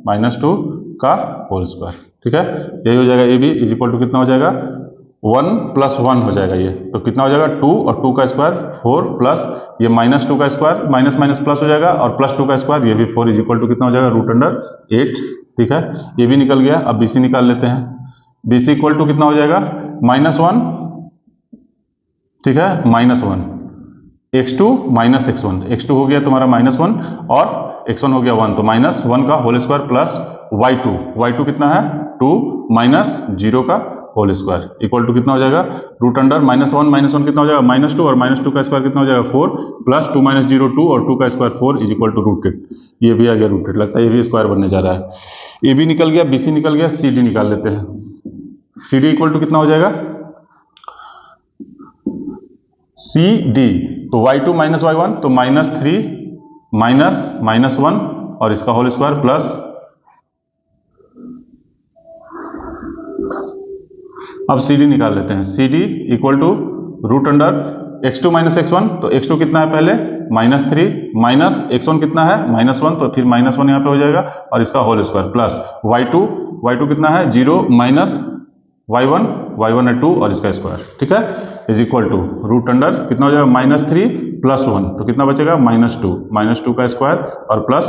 S1: -2 का होल स्क्वायर। ठीक है, यही हो जाएगा A B is equal to कितना हो जाएगा, 1 + 1 हो जाएगा ये, तो कितना हो जाएगा 2 और 2 का स्क्वायर 4 प्लस ये -2 का स्क्वायर, माइनस प्लस हो जाएगा, और +2 का स्क्वायर ये भी 4 इज इक्वल टू कितना हो जाएगा √8। ठीक है, ये भी निकल गया। अब BC निकाल लेते हैं। BC इक्वल टू कितना हो जाएगा, -1, ठीक है, -1 x2 - x1, x2 हो गया तुम्हारा -1 और x1 हो गया 1, तो -1 का होल स्क्वायर प्लस y2 कितना है 2 -0 का होल स्क्वायर इक्वल टू कितना हो जाएगा √(-1 कितना हो जाएगा -2, और -2 का स्क्वायर कितना हो जाएगा 4 प्लस 2 - 0 2 और 2 का स्क्वायर 4 इज इक्वल टू √8। ये भी आ गया √8, लगता है ये भी स्क्वायर बनने जा रहा है। ए बी निकल गया, BC निकल गया, CD निकाल लेते हैं। CD इक्वल टू कितना हो जाएगा, CD तो y2 - y1 तो -3 -(-1) और इसका होल स्क्वायर प्लस अब CD निकाल लेते हैं। CD equal to root under x2 - x1, तो x2 कितना है पहले -3 माइनस x1 कितना है -1, तो फिर -1 यहाँ पे हो जाएगा और इसका होल स्क्वायर प्लस y2 कितना है 0 माइनस y1 है 2 और इसका स्क्वायर, ठीक है, is equal to root under कितना हो जाएगा -3 + 1, तो कितना बचेगा -2 का स्क्वायर और प्लस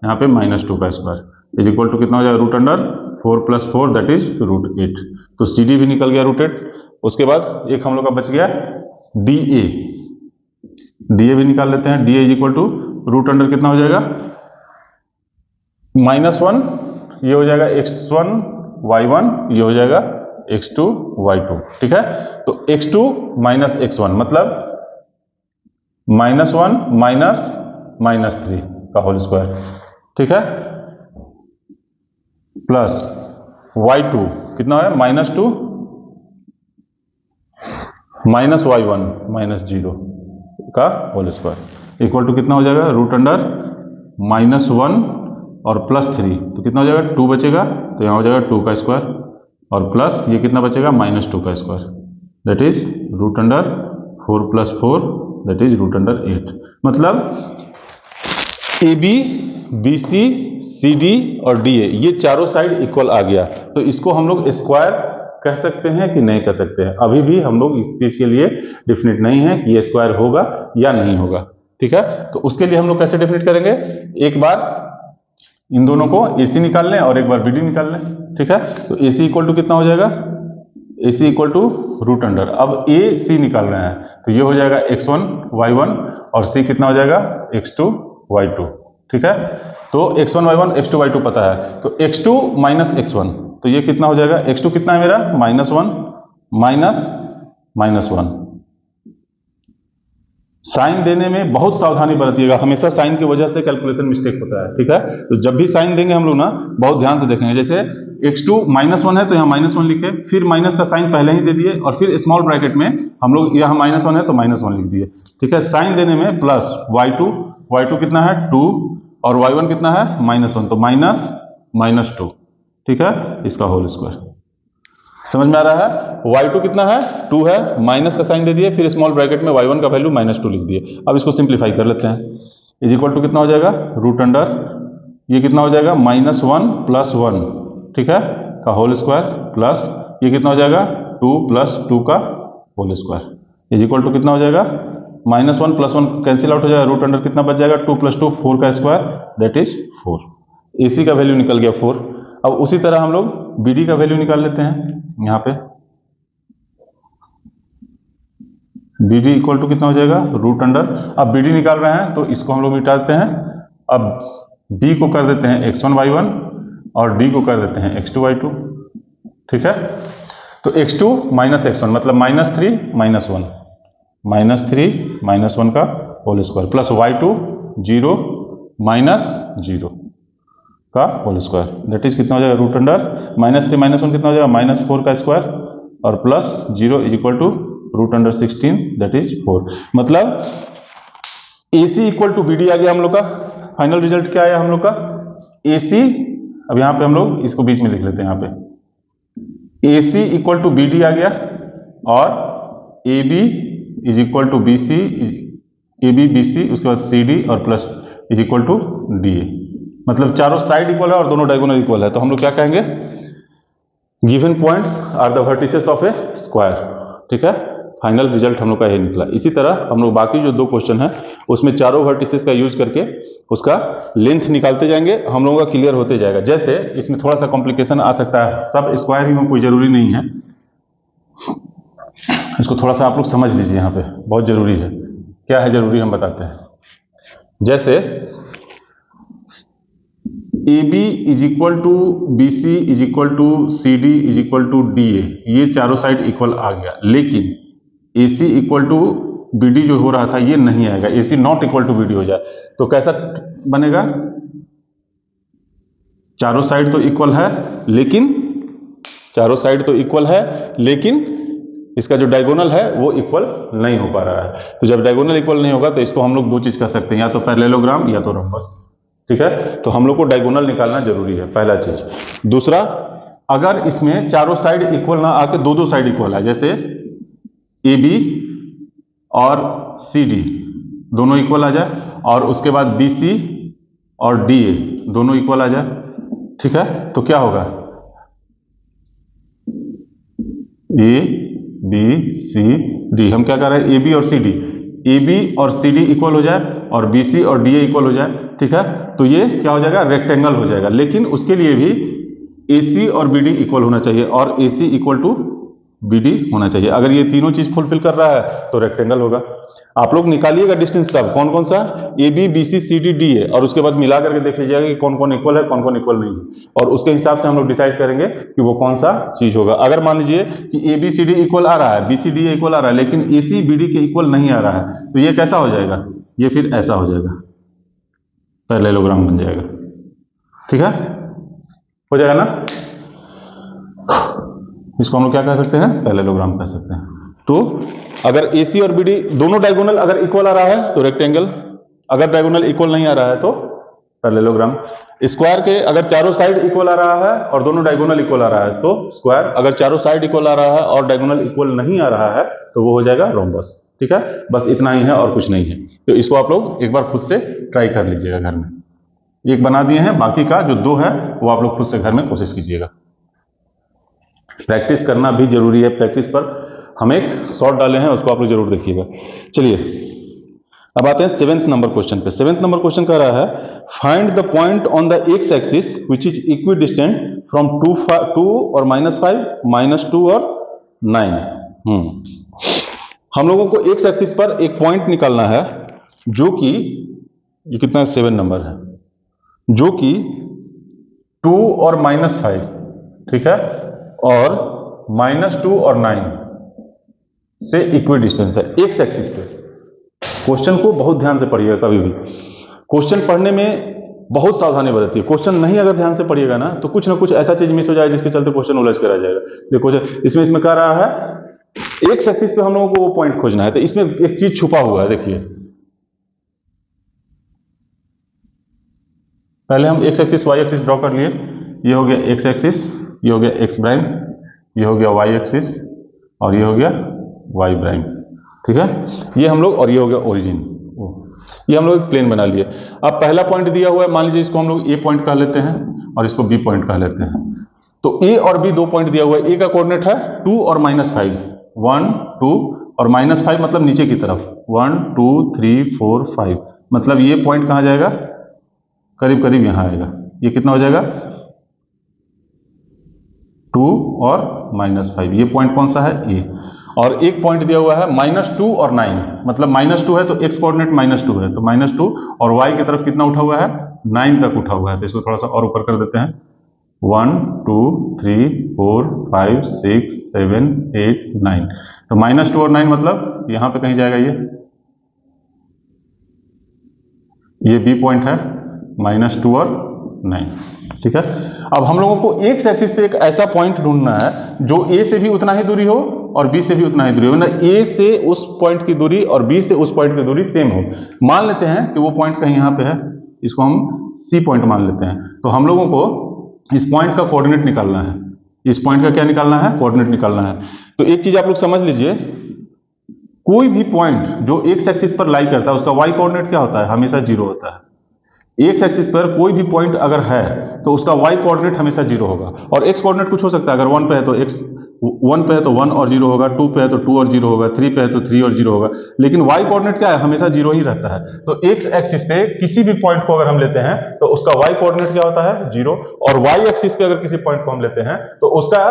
S1: यहाँ पे -2 का स्क्वायर इज इक्वल टू कितना हो जाएगा रूट अंडर 4 + 4 दैट इज √8। तो CD भी निकल गया √8। उसके बाद एक हम लोग का बच गया DA भी निकाल लेते हैं। DA is equal to root under कितना हो जाएगा -1, ये हो जाएगा x1 y1, ये हो जाएगा x2 y2, ठीक है। तो x2 - x1 मतलब -1 - -3 का होल स्क्वायर, ठीक है, प्लस y2 कितना है -2 माइनस y1 -0 का होल स्क्वायर इक्वल टू कितना हो जाएगा रूट अंडर -1 और +3, तो कितना हो जाएगा 2 बचेगा, तो यहाँ हो जाएगा 2 का स्क्वायर और प्लस ये कितना बचेगा -2 का square that is root under 4 + 4 that is root under 8। मतलब AB, BC, CD और DA ये चारों साइड इक्वल आ गया, तो इसको हम लोग स्क्वायर कह सकते हैं कि नहीं कर सकते हैं। अभी भी हम लोग इस चीज के लिए डेफिनेट नहीं है कि ये स्क्वायर होगा या नहीं होगा, ठीक है। तो उसके लिए हम लोग कैसे डेफिनेट करेंगे, एक बार इन दोनों को AC निकाल लें और एक बार BD निकाल लें, ठीक है। तो AC इक्वल टू कितना हो जाएगा, AC equal to root under, अब AC निकाल रहे हैं तो ये हो जाएगा x1 y1 और C कितना हो जाएगा x2 y2, ठीक है। तो x1 y1 x2 y2 पता है, तो x2 - x1, तो ये कितना हो जाएगा x2 कितना है मेरा -1 साइन देने में बहुत सावधानी बरतिएगा, हमेशा साइन की वजह से कैलकुलेशन मिस्टेक होता है, ठीक है। तो जब भी साइन देंगे हम लोग ना बहुत ध्यान से देखेंगे, जैसे x2 -1 है तो यहाँ -1 लिखे, फिर माइनस का साइन पहले ही दे दिए और फिर स्मॉल ब्रैकेट में हम लोग यहाँ -1 है तो -1 लिख दिए, ठीक है। साइन देने में प्लस y2 कितना है 2 और y1 कितना है -1, तो -2, ठीक है, इसका होल स्क्वायर। समझ में आ रहा है, y2 कितना है 2 है, माइनस का साइन दे दिए, फिर स्मॉल ब्रैकेट में y1 का वैल्यू -2 लिख दिए। अब इसको सिंप्लीफाई कर लेते हैं, इज इक्वल टू कितना हो जाएगा रूट अंडर ये कितना हो जाएगा -1 + 1, ठीक है, का होल स्क्वायर प्लस ये कितना हो जाएगा 2 + 2 का whole square is equal to कितना हो जाएगा -1 + 1 कैंसिल आउट हो जाएगा, रूट अंडर कितना बच जाएगा 2 + 2 4 का स्क्वायर दैट इज 4। AC का वैल्यू निकल गया 4। अब उसी तरह हम लोग BD का वैल्यू निकाल लेते हैं यहाँ पे, BD इक्वल टू कितना हो जाएगा रूट अंडर, अब BD निकाल रहे हैं तो इसको हम लोग मिटा देते हैं। अब B को कर देते हैं x1 y1 और D को कर देते हैं x2 y2, ठीक है। तो x2 - x1 मतलब -3 - 1 का होल स्क्वायर प्लस y2 0 -0 का होल स्क्वायर दैट इज कितना हो जाएगा रूट अंडर -3 - 1 कितना हो जाएगा -4 का स्क्वायर और plus 0 is equal to root under 16 that is 4। मतलब AC इक्वल टू BD आ गया हम लोग का। फाइनल रिजल्ट क्या आया हम लोग का AC, अब यहाँ पे हम लोग इसको बीच में लिख लेते हैं, यहाँ पे AC इक्वल टू BD आ गया और AB is equal to BC, AB BC उसके बाद CD और plus is equal to DA। मतलब चारों साइड इक्वल है और दोनों डायगोनल इक्वल है, तो हम लोग क्या कहेंगे given points are the vertices of a square, ठीक है। फाइनल रिजल्ट हम लोग का यही निकला। इसी तरह हम लोग बाकी जो 2 क्वेश्चन है उसमें चारों वर्टिसेस का यूज करके उसका लेंथ निकालते जाएंगे, हम लोगों का क्लियर होते जाएगा। जैसे इसमें थोड़ा सा कॉम्प्लिकेशन आ सकता है, सब स्क्वायर ही हो कोई जरूरी नहीं है, इसको थोड़ा सा आप लोग समझ लीजिए, यहाँ पे बहुत जरूरी है। क्या है जरूरी हम बताते हैं। जैसे AB is equal to BC is equal to CD is equal to DA, ये चारों साइड इक्वल आ गया, लेकिन AC इक्वल टू BD जो हो रहा था ये नहीं आएगा, AC not equal to BD हो जाए तो कैसा बनेगा, चारों साइड तो इक्वल है लेकिन इसका जो डायगोनल है वो इक्वल नहीं हो पा रहा है। तो जब डायगोनल इक्वल नहीं होगा तो इसको हम लोग दो चीज कर सकते हैं, या तो पैरेललोग्राम या तो रोम्बस। ठीक है, तो हम लोग को डायगोनल निकालना जरूरी है, पहला चीज। दूसरा, अगर इसमें चारों साइड इक्वल ना आके दो दो साइड इक्वल है, जैसे ए बी और सी डी दोनों इक्वल आ जाए, और उसके बाद बी सी और डी ए दोनों इक्वल आ जाए, ठीक है, तो क्या होगा, ए बी सी डी, हम क्या कर रहे हैं, ए बी और सी डी, ए बी और सी डी इक्वल हो जाए और बी सी और डी ए इक्वल हो जाए, ठीक है, तो ये क्या हो जाएगा, रेक्टेंगल हो जाएगा। लेकिन उसके लिए भी ए सी और बी डी इक्वल होना चाहिए, और ए सी इक्वल टू बी डी होना चाहिए। अगर ये तीनों चीज फुलफिल कर रहा है तो रेक्टेंगल होगा। आप लोग निकालिएगा डिस्टेंस सब, कौन कौन सा, A B B C C D D है, और उसके बाद मिला करके देख लीजिएगा कि कौन कौन इक्वल है, कौन कौन इक्वल नहीं है, और उसके हिसाब से हम लोग डिसाइड करेंगे कि वो कौन सा चीज होगा। अगर मान लीजिए कि A B C D equal आ रहा है, बी सी डी इक्वल आ रहा है, लेकिन ए सी बी डी के इक्वल नहीं आ रहा है, तो ये कैसा हो जाएगा, ये फिर ऐसा हो जाएगा, पैरेललोग्राम बन जाएगा। ठीक है, हो जाएगा ना, इसको हम लोग क्या कह सकते हैं, पैरेललोग्राम कह सकते हैं। तो अगर AC और BD दोनों डायगोनल अगर इक्वल आ रहा है तो रेक्टेंगल, अगर डायगोनल इक्वल नहीं आ रहा है तो पैरेललोग्राम। स्क्वायर के अगर चारों साइड इक्वल आ रहा है और दोनों डायगोनल इक्वल आ रहा है तो स्क्वायर, अगर चारों साइड इक्वल आ रहा है और डायगोनल इक्वल नहीं आ रहा है तो वो हो जाएगा रोम्बस। ठीक है, बस इतना ही है और कुछ नहीं है। तो इसको आप लोग एक बार खुद से ट्राई कर लीजिएगा घर में। एक बना दिए हैं, बाकी का जो दो है वो आप लोग खुद से घर में कोशिश कीजिएगा। प्रैक्टिस करना भी जरूरी है, प्रैक्टिस पर हम एक शॉर्ट डाले हैं, उसको आप लोग जरूर देखिएगा। चलिए अब आते हैं 7th नंबर क्वेश्चन पे। 7th नंबर क्वेश्चन कह रहा है, find the point on the x axis which is equidistant from 2 और -5, -2 और 9। हम लोगों को एक्स एक्सिस पर एक पॉइंट निकालना है जो कि ये कितना 7 नंबर है, जो कि 2 और -5, ठीक है, और -2 और 9 से इक्विडिस्टेंस है एक्स एक्सिस पे। क्वेश्चन को बहुत ध्यान से पढ़िएगा, कभी भी क्वेश्चन पढ़ने में बहुत सावधानी बरतिए। क्वेश्चन नहीं अगर ध्यान से पढ़िएगा ना तो कुछ ना कुछ ऐसा चीज मिस हो जाएगा जिसके चलते क्वेश्चन उलझ कर आ जाएगा। देखो इसमें कह रहा है एक्स एक्सिस पे हम लोगों को वो पॉइंट खोजना है, तो इसमें एक चीज छुपा हुआ है। देखिए पहले हम x axis y axis draw कर लिए, ये हो गया एक्स एक्सिस, ये हो गया एक्स प्राइम, ये हो गया वाई एक्सिस और ये हो गया वाई प्राइम। ठीक है, ये हम लोग, और ये हो गया ओरिजिन, ये हम लोग प्लेन बना लिए। अब पहला पॉइंट दिया हुआ है, मान लीजिए इसको हम लोग ए पॉइंट कह लेते हैं और इसको बी पॉइंट कह लेते हैं। तो ए और बी दो पॉइंट दिया हुआ है। ए का कोऑर्डिनेट है 2 और -5, 1 2 और -5 मतलब नीचे की तरफ 1 2 3 4 5, मतलब ये पॉइंट कहां जाएगा, करीब करीब यहां आएगा। ये कितना हो जाएगा 2 और -5, ये पॉइंट कौन सा है, ए। और एक पॉइंट दिया हुआ है -2 और 9, मतलब -2 है तो एक्स कोऑर्डिनेट -2 है, तो -2 और वाई की तरफ कितना उठा हुआ है, 9 तक उठा हुआ है। तो इसको थोड़ा सा और ऊपर कर देते हैं, 1 2 3 4 5 6 7 8 9, तो -2 और 9 मतलब यहां पे कहीं जाएगा ये बी पॉइंट है, -2 और 9। ठीक है, अब हम लोगों को एक्स एक्सिस पे एक ऐसा पॉइंट ढूंढना है जो ए से भी उतना ही दूरी हो और बी से भी उतना ही दूरी हो, मतलब ए से उस पॉइंट की दूरी और बी से उस पॉइंट की दूरी सेम हो। मान लेते हैं कि वो पॉइंट कहीं यहां पे है, इसको हम सी पॉइंट मान लेते हैं। तो हम लोगों को इस पॉइंट का कोऑर्डिनेट निकालना है, इस पॉइंट का क्या निकालना है, कोऑर्डिनेट निकालना है। तो एक चीज आप लोग समझ लीजिए, कोई भी पॉइंट जो एक्स एक्सिस पर लाई करता है उसका वाई कोऑर्डिनेट क्या होता है, हमेशा 0 होता है। एक्स एक्सिस पर कोई भी पॉइंट अगर है तो उसका वाई कोऑर्डिनेट हमेशा 0 होगा, और एक्स कोऑर्डिनेट कुछ हो सकता है। अगर 1 पे है तो एक्स 1 पे है तो 1 और 0 होगा, 2 पे है तो 2 और 0 होगा, 3 पे है तो 3 और 0 होगा, लेकिन वाई कोऑर्डिनेट क्या है, हमेशा 0 ही रहता है। तो एक्स एक्सिस पे किसी भी पॉइंट को अगर हम लेते हैं तो उसका वाई कोऑर्डिनेट क्या होता है, 0, और वाई एक्सिस पे अगर किसी पॉइंट को हम लेते हैं तो उसका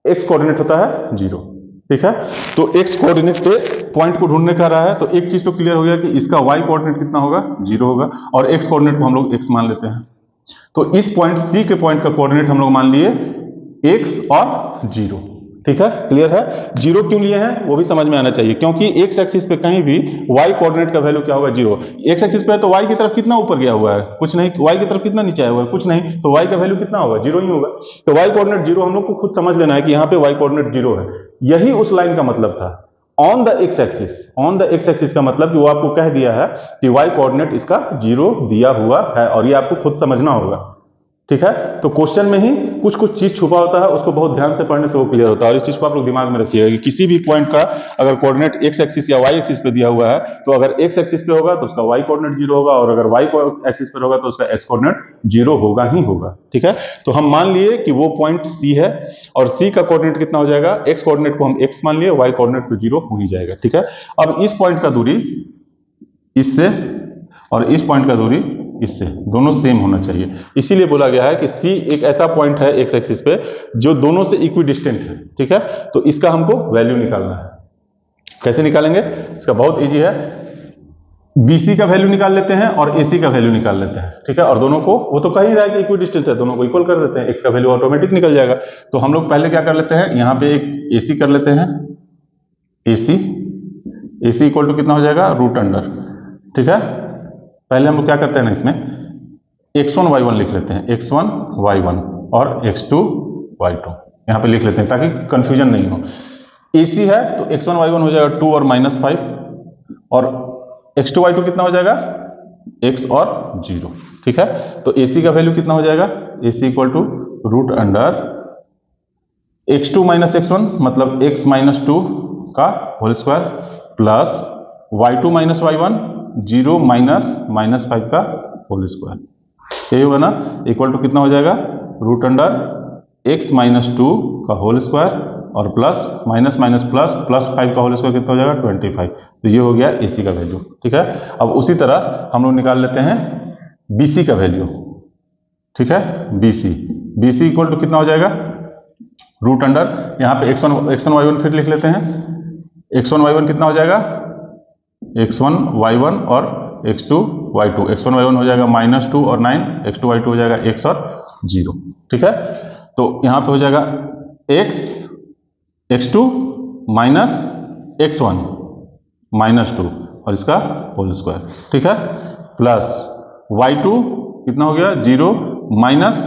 S1: एक्स कोऑर्डिनेट होता है 0। ठीक है, तो एक्स कोऑर्डिनेट पे पॉइंट को ढूंढने का रहा है, तो एक चीज तो क्लियर हो गया कि इसका वाई कोऑर्डिनेट कितना होगा, 0 होगा, और एक्स कोऑर्डिनेट को हम लोग x मान लेते हैं। तो इस पॉइंट सी के पॉइंट का कोऑर्डिनेट हम लोग मान लिए x और 0। ठीक है, क्लियर है। जीरो क्यों लिए हैं वो भी समझ में आना चाहिए, क्योंकि एक्स एक्सिस पे कहीं भी वाई कोऑर्डिनेट का वैल्यू क्या होगा, जीरो। एक्स एक्सिस पे है तो वाई की तरफ कितना ऊपर गया हुआ है, कुछ नहीं। वाई की तरफ कितना नीचे आया हुआ है, कुछ नहीं। तो वाई का वैल्यू कितना होगा, जीरो ही होगा। तो वाई कोऑर्डिनेट जीरो हम लोग को खुद समझ लेना है कि यहाँ पे वाई कोऑर्डिनेट जीरो है। यही उस लाइन का मतलब था, on the x axis. On the x axis का मतलब कि वो आपको कह दिया है कि वाई कोऑर्डिनेट इसका जीरो दिया हुआ है, और ये आपको खुद समझना होगा। ठीक है, तो क्वेश्चन में ही कुछ कुछ चीज छुपा होता है, उसको बहुत ध्यान से पढ़ने से वो क्लियर होता है। और इस चीज को आप लोग दिमाग में रखिएगा कि किसी भी पॉइंट का अगर कोऑर्डिनेट एक्स एक्सिस या वाई एक्सिस पे दिया हुआ है, तो अगर एक्स एक्सिस पे होगा तो उसका वाई कोऑर्डिनेट जीरो होगा, और अगर वाई एक्सिस पे होगा तो उसका एक्स कोऑर्डिनेट जीरो होगा ही होगा। ठीक है, तो हम मान लिए कि वो पॉइंट सी है, और सी का कोऑर्डिनेट कितना हो जाएगा, एक्स कोऑर्डिनेट को हम एक्स मान लिए, वाई कोऑर्डिनेट तो जीरो हो ही जाएगा। ठीक है, अब इस पॉइंट का दूरी इससे और इस पॉइंट का दूरी इससे दोनों सेम होना चाहिए। इसीलिए बोला गया है कि C एक ऐसा पॉइंट है एक्स एक्सिस पे जो दोनों से इक्विडिस्टेंट है। ठीक है, तो इसका हमको वैल्यू निकालना है। कैसे निकालेंगे, इसका बहुत इजी है। BC का वैल्यू निकाल लेते हैं और AC का वैल्यू निकाल लेते हैं। ठीक है, और दोनों को, वो तो कहीं रहा है कि इक्विडिस्टेंट है, दोनों को इक्वल कर देते हैं, x का वैल्यू ऑटोमेटिक निकल जाएगा। तो हम लोग पहले क्या कर लेते हैं, यहाँ पे एक AC कर लेते हैं। AC इक्वल टू कितना हो जाएगा, रूट अंडर। ठीक है, पहले हम लोग क्या करते हैं ना, इसमें x1 y1 लिख लेते हैं, x1 y1 और x2 y2 यहां पे लिख लेते हैं ताकि कंफ्यूजन नहीं हो। AC है तो x1 y1 हो जाएगा 2 और -5, और x2 y2 कितना हो जाएगा, x और 0। ठीक है, तो AC का वैल्यू कितना हो जाएगा, AC equal to root under x2 minus x1 मतलब x माइनस 2 का whole square plus y2 minus y1 0 minus 5 का होल स्क्वायर, यही होगा ना, इक्वल टू कितना हो जाएगा, रूट अंडर x माइनस 2 का होल स्क्वायर और प्लस माइनस माइनस प्लस 5 का होल स्क्वायर कितना हो जाएगा, 25। तो ये हो गया AC का वैल्यू। ठीक है, अब उसी तरह हम लोग निकाल लेते हैं BC का वैल्यू। ठीक है, BC इक्वल टू कितना हो जाएगा, रूट अंडर, यहाँ पे x1 y1 फिर लिख लेते हैं। x1 y1 कितना हो जाएगा, x1 y1 और x2 y2। x1 y1 हो जाएगा -2 और 9, x2 y2 हो जाएगा x और 0। ठीक है, तो यहाँ पे हो जाएगा x2 माइनस x1 -2 और इसका होल स्क्वायर। ठीक है, प्लस y2 कितना हो गया, 0 माइनस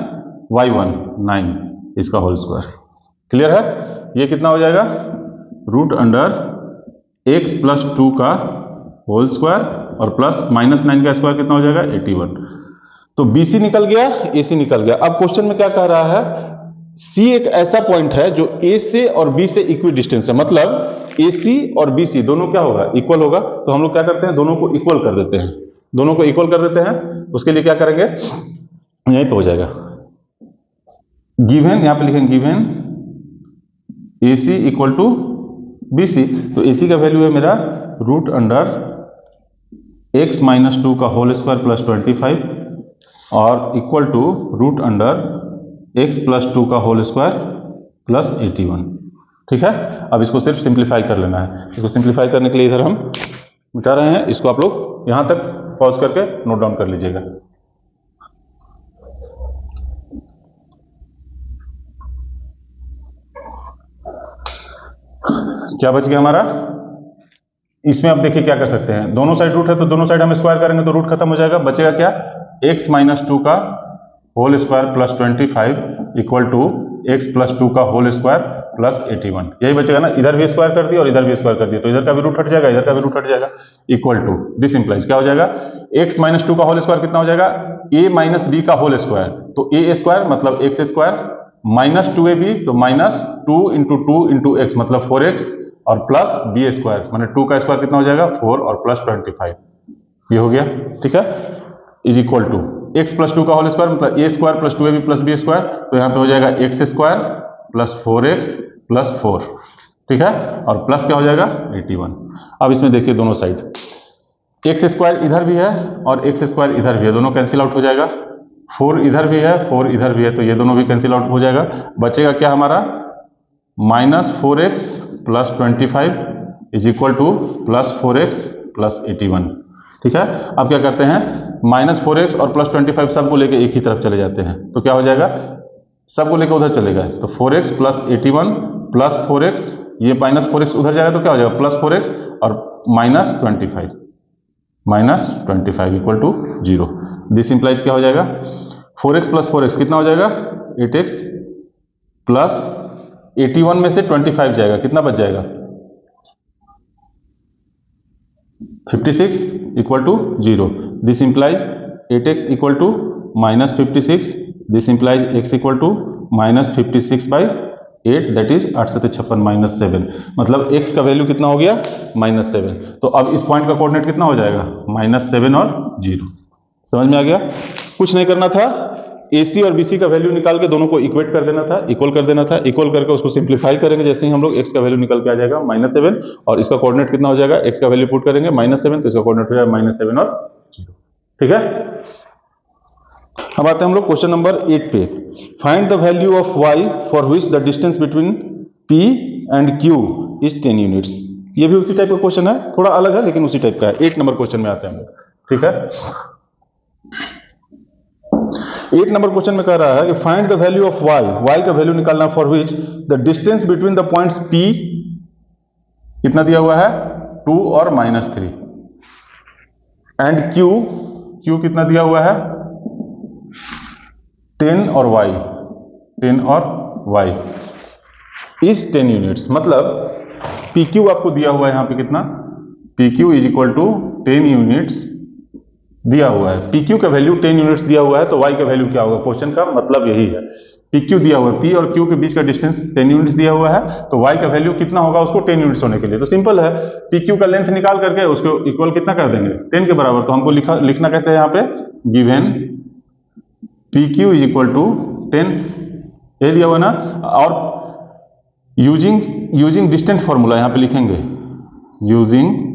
S1: y1 9 इसका होल स्क्वायर। क्लियर है, ये कितना हो जाएगा, रूट अंडर x प्लस 2 का होल स्क्वायर और प्लस -9 का स्क्वायर कितना हो जाएगा, 81। तो BC निकल गया, AC निकल गया। अब क्वेश्चन में क्या कह रहा है, C एक ऐसा पॉइंट है जो A से और B से इक्वी डिस्टेंस है, मतलब AC और BC दोनों क्या होगा, इक्वल होगा। तो हम लोग क्या करते हैं, दोनों को इक्वल कर देते हैं, दोनों को इक्वल कर देते हैं। उसके लिए क्या करेंगे, यहीं पे हो जाएगा गिवन, यहां पे लिखेंगे given AC equal to BC। तो AC का वैल्यू है मेरा रूट अंडर x माइनस 2 का होल स्क्वायर प्लस 25 और equal to root under x plus 2 का होल स्क्वायर प्लस 81। ठीक है, अब इसको सिर्फ सिंप्लीफाई कर लेना है। इसको सिंप्लीफाई करने के लिए इधर हम मिटा रहे हैं, इसको आप लोग यहां तक पॉज करके नोट डाउन कर लीजिएगा। क्या बच गया हमारा, इसमें अब देखिए क्या कर सकते हैं, दोनों साइड रूट है तो दोनों साइड हम स्क्वायर करेंगे तो रूट खत्म हो जाएगा, बचेगा क्या, x माइनस 2 का whole square plus 25 equal to x plus 2 का होल स्क्वायर प्लस 81। यही बचेगा ना, इधर भी स्क्वायर कर दिया और इधर भी स्क्वायर कर दिया, तो इधर का भी रूट हट जाएगा, इधर का भी रूट हट जाएगा, इक्वल टू दिस इंप्लाइज क्या हो जाएगा, x माइनस 2 का होल स्क्वायर कितना हो जाएगा, a माइनस b का होल स्क्वायर। तो a स्क्वायर मतलब x स्क्वायर माइनस 2ab तो माइनस 2 इंटू x मतलब 4x और प्लस बी स्क्वायर माने 2 का स्क्वायर कितना हो जाएगा, 4 और प्लस 25, ये हो गया। ठीक है, is equal to x plus 2 का होल स्क्वायर मतलब a square plus 2ab plus b square, तो यहाँ पे हो जाएगा x square plus 4x plus 4। ठीक है, और प्लस क्या हो जाएगा 81। अब इसमें देखिए दोनों साइड x स्क्वायर इधर भी है और x स्क्वायर इधर भी है, दोनों कैंसिल आउट हो जाएगा, 4 इधर भी है 4 इधर भी है, तो ये दोनों भी कैंसिल आउट हो जाएगा। बचेगा क्या हमारा, -4x plus 25 is equal two plus 4x plus 81। ठीक है, अब क्या करते हैं, -4x और प्लस 25 सबको लेके एक ही तरफ चले जाते हैं, तो क्या हो जाएगा, सबको लेके उधर चले गए, तो 4x प्लस 81 प्लस 4x, ये माइनस 4x उधर जाएगा तो क्या हो जाएगा प्लस 4x और -25 इक्वल टू 0। दिस इंप्लाइज क्या हो जाएगा 4x प्लस 4x कितना हो जाएगा 8x प्लस 81 में से 25 जाएगा, कितना बच जाएगा 56 equal to 0। This implies 8x equal to -56, this implies x equal to -56/8 that is 8 7 56 -7, मतलब x का वैल्यू कितना हो गया -7। तो अब इस पॉइंट का कोऑर्डिनेट कितना हो जाएगा -7 और 0। समझ में आ गया? कुछ नहीं करना था, AC और BC का वैल्यू निकाल के दोनों को इक्वेट कर देना था, इक्वल कर देना था। इक्वल करके उसको सिंप्लीफाई करेंगे, जैसे ही हम लोग x का वैल्यू निकल के आ जाएगा -7 और इसका कोऑर्डिनेट कितना हो जाएगा x का वैल्यू पुट करेंगे -7 तो इसका कोऑर्डिनेट हो जाएगा -7 और 0। ठीक है, अब आते हैं हम लोग क्वेश्चन नंबर 8 पे। Find the value of y for which the distance between P and Q is 10 units. ये भी उसी टाइप का क्वेश्चन है, थोड़ा अलग है लेकिन उसी टाइप का है। 8 नंबर क्वेश्चन में आते हैं हम लोग। ठीक है, 8 नंबर क्वेश्चन में कह रहा है कि find the value of y का वैल्यू निकालना for which the distance between the points P कितना दिया हुआ है 2 और -3 एंड Q कितना दिया हुआ है 10 और y इज 10 यूनिट्स। मतलब PQ आपको दिया हुआ है यहाँ पे कितना PQ is equal to 10 units दिया हुआ है। PQ का वैल्यू 10 यूनिट्स दिया हुआ है तो y का वैल्यू क्या होगा, क्वेश्चन का मतलब यही है। PQ दिया हुआ है, P और Q के बीच का डिस्टेंस 10 यूनिट्स दिया हुआ है तो y का वैल्यू कितना होगा उसको 10 यूनिट्स होने के लिए। तो सिंपल है, PQ का लेंथ निकाल करके उसको इक्वल कितना कर देंगे 10 के बराबर। तो हमको लिखना कैसे है यहाँ पे given PQ is equal to 10, ये दिया हुआ ना। और यूजिंग डिस्टेंस फॉर्मूला यहाँ पे लिखेंगे, using